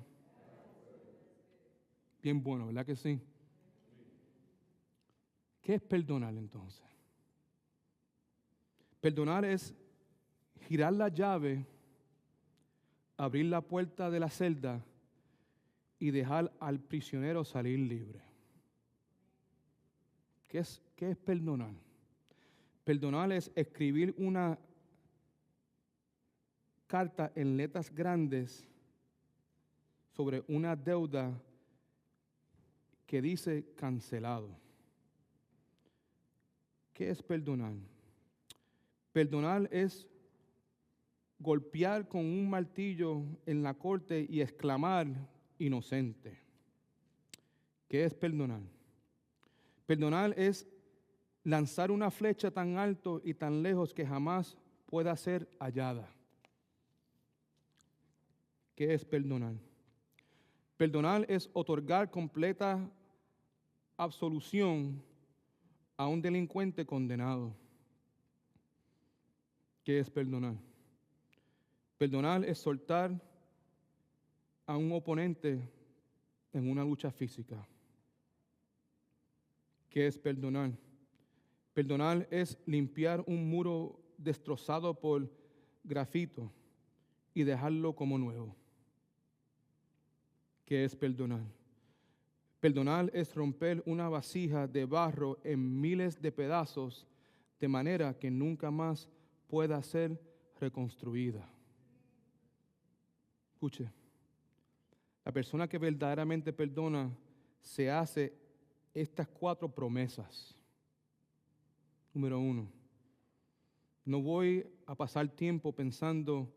Speaker 1: Bien bueno, ¿verdad que sí? ¿Qué es perdonar entonces? Perdonar es girar la llave, abrir la puerta de la celda y dejar al prisionero salir libre. ¿Qué es perdonar? Perdonar es escribir una carta en letras grandes sobre una deuda que dice cancelado. ¿Qué es perdonar? Perdonar es golpear con un martillo en la corte y exclamar inocente. ¿Qué es perdonar? Perdonar es lanzar una flecha tan alto y tan lejos que jamás pueda ser hallada. ¿Qué es perdonar? Perdonar es otorgar completa absolución a un delincuente condenado. ¿Qué es perdonar? Perdonar es soltar a un oponente en una lucha física. ¿Qué es perdonar? Perdonar es limpiar un muro destrozado por grafito y dejarlo como nuevo. ¿Qué es perdonar? Perdonar es romper una vasija de barro en miles de pedazos de manera que nunca más pueda ser reconstruida. Escuche, la persona que verdaderamente perdona se hace estas 4 promesas. Número 1, no voy a pasar tiempo pensando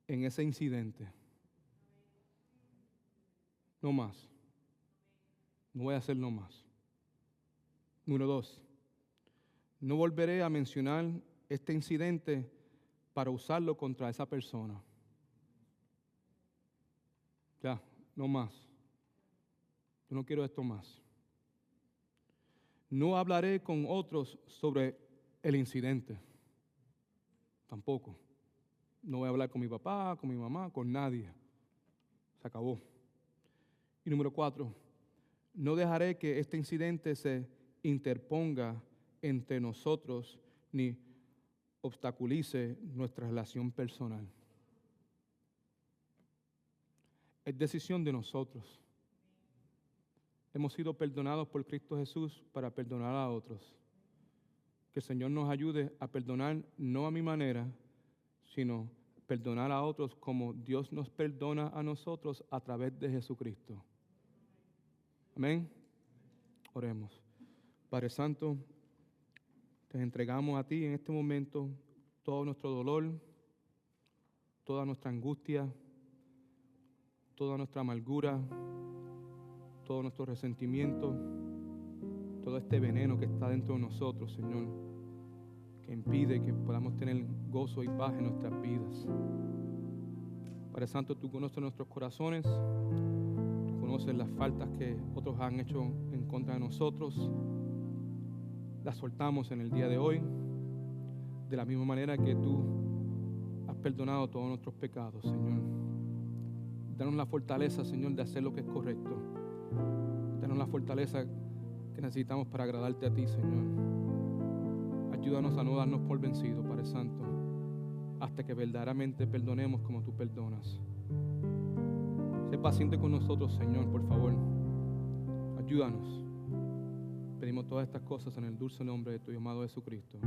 Speaker 1: en ese incidente. No más. No voy a hacerlo más. Número 2, no volveré a mencionar este incidente para usarlo contra esa persona. Ya, no más. Yo no quiero esto más. No hablaré con otros sobre el incidente. Tampoco. No voy a hablar con mi papá, con mi mamá, con nadie. Se acabó. Y número 4, no dejaré que este incidente se interponga entre nosotros ni obstaculice nuestra relación personal. Es decisión de nosotros. Hemos sido perdonados por Cristo Jesús para perdonar a otros. Que el Señor nos ayude a perdonar no a mi manera, sino perdonar a otros como Dios nos perdona a nosotros a través de Jesucristo. Amén. Oremos. Padre Santo, te entregamos a ti en este momento todo nuestro dolor, toda nuestra angustia, toda nuestra amargura, todo nuestro resentimiento, todo este veneno que está dentro de nosotros, Señor, que impide que podamos tener gozo y paz en nuestras vidas. Padre Santo, tú conoces nuestros corazones, tú conoces las faltas que otros han hecho en contra de nosotros. Las soltamos en el día de hoy, de la misma manera que tú has perdonado todos nuestros pecados, Señor. Danos la fortaleza, Señor, de hacer lo que es correcto. Danos la fortaleza que necesitamos para agradarte a ti, Señor. Ayúdanos a no darnos por vencidos, Padre Santo, hasta que verdaderamente perdonemos como tú perdonas. Sé paciente con nosotros, Señor, por favor. Ayúdanos. Pedimos todas estas cosas en el dulce nombre de tu amado Jesucristo.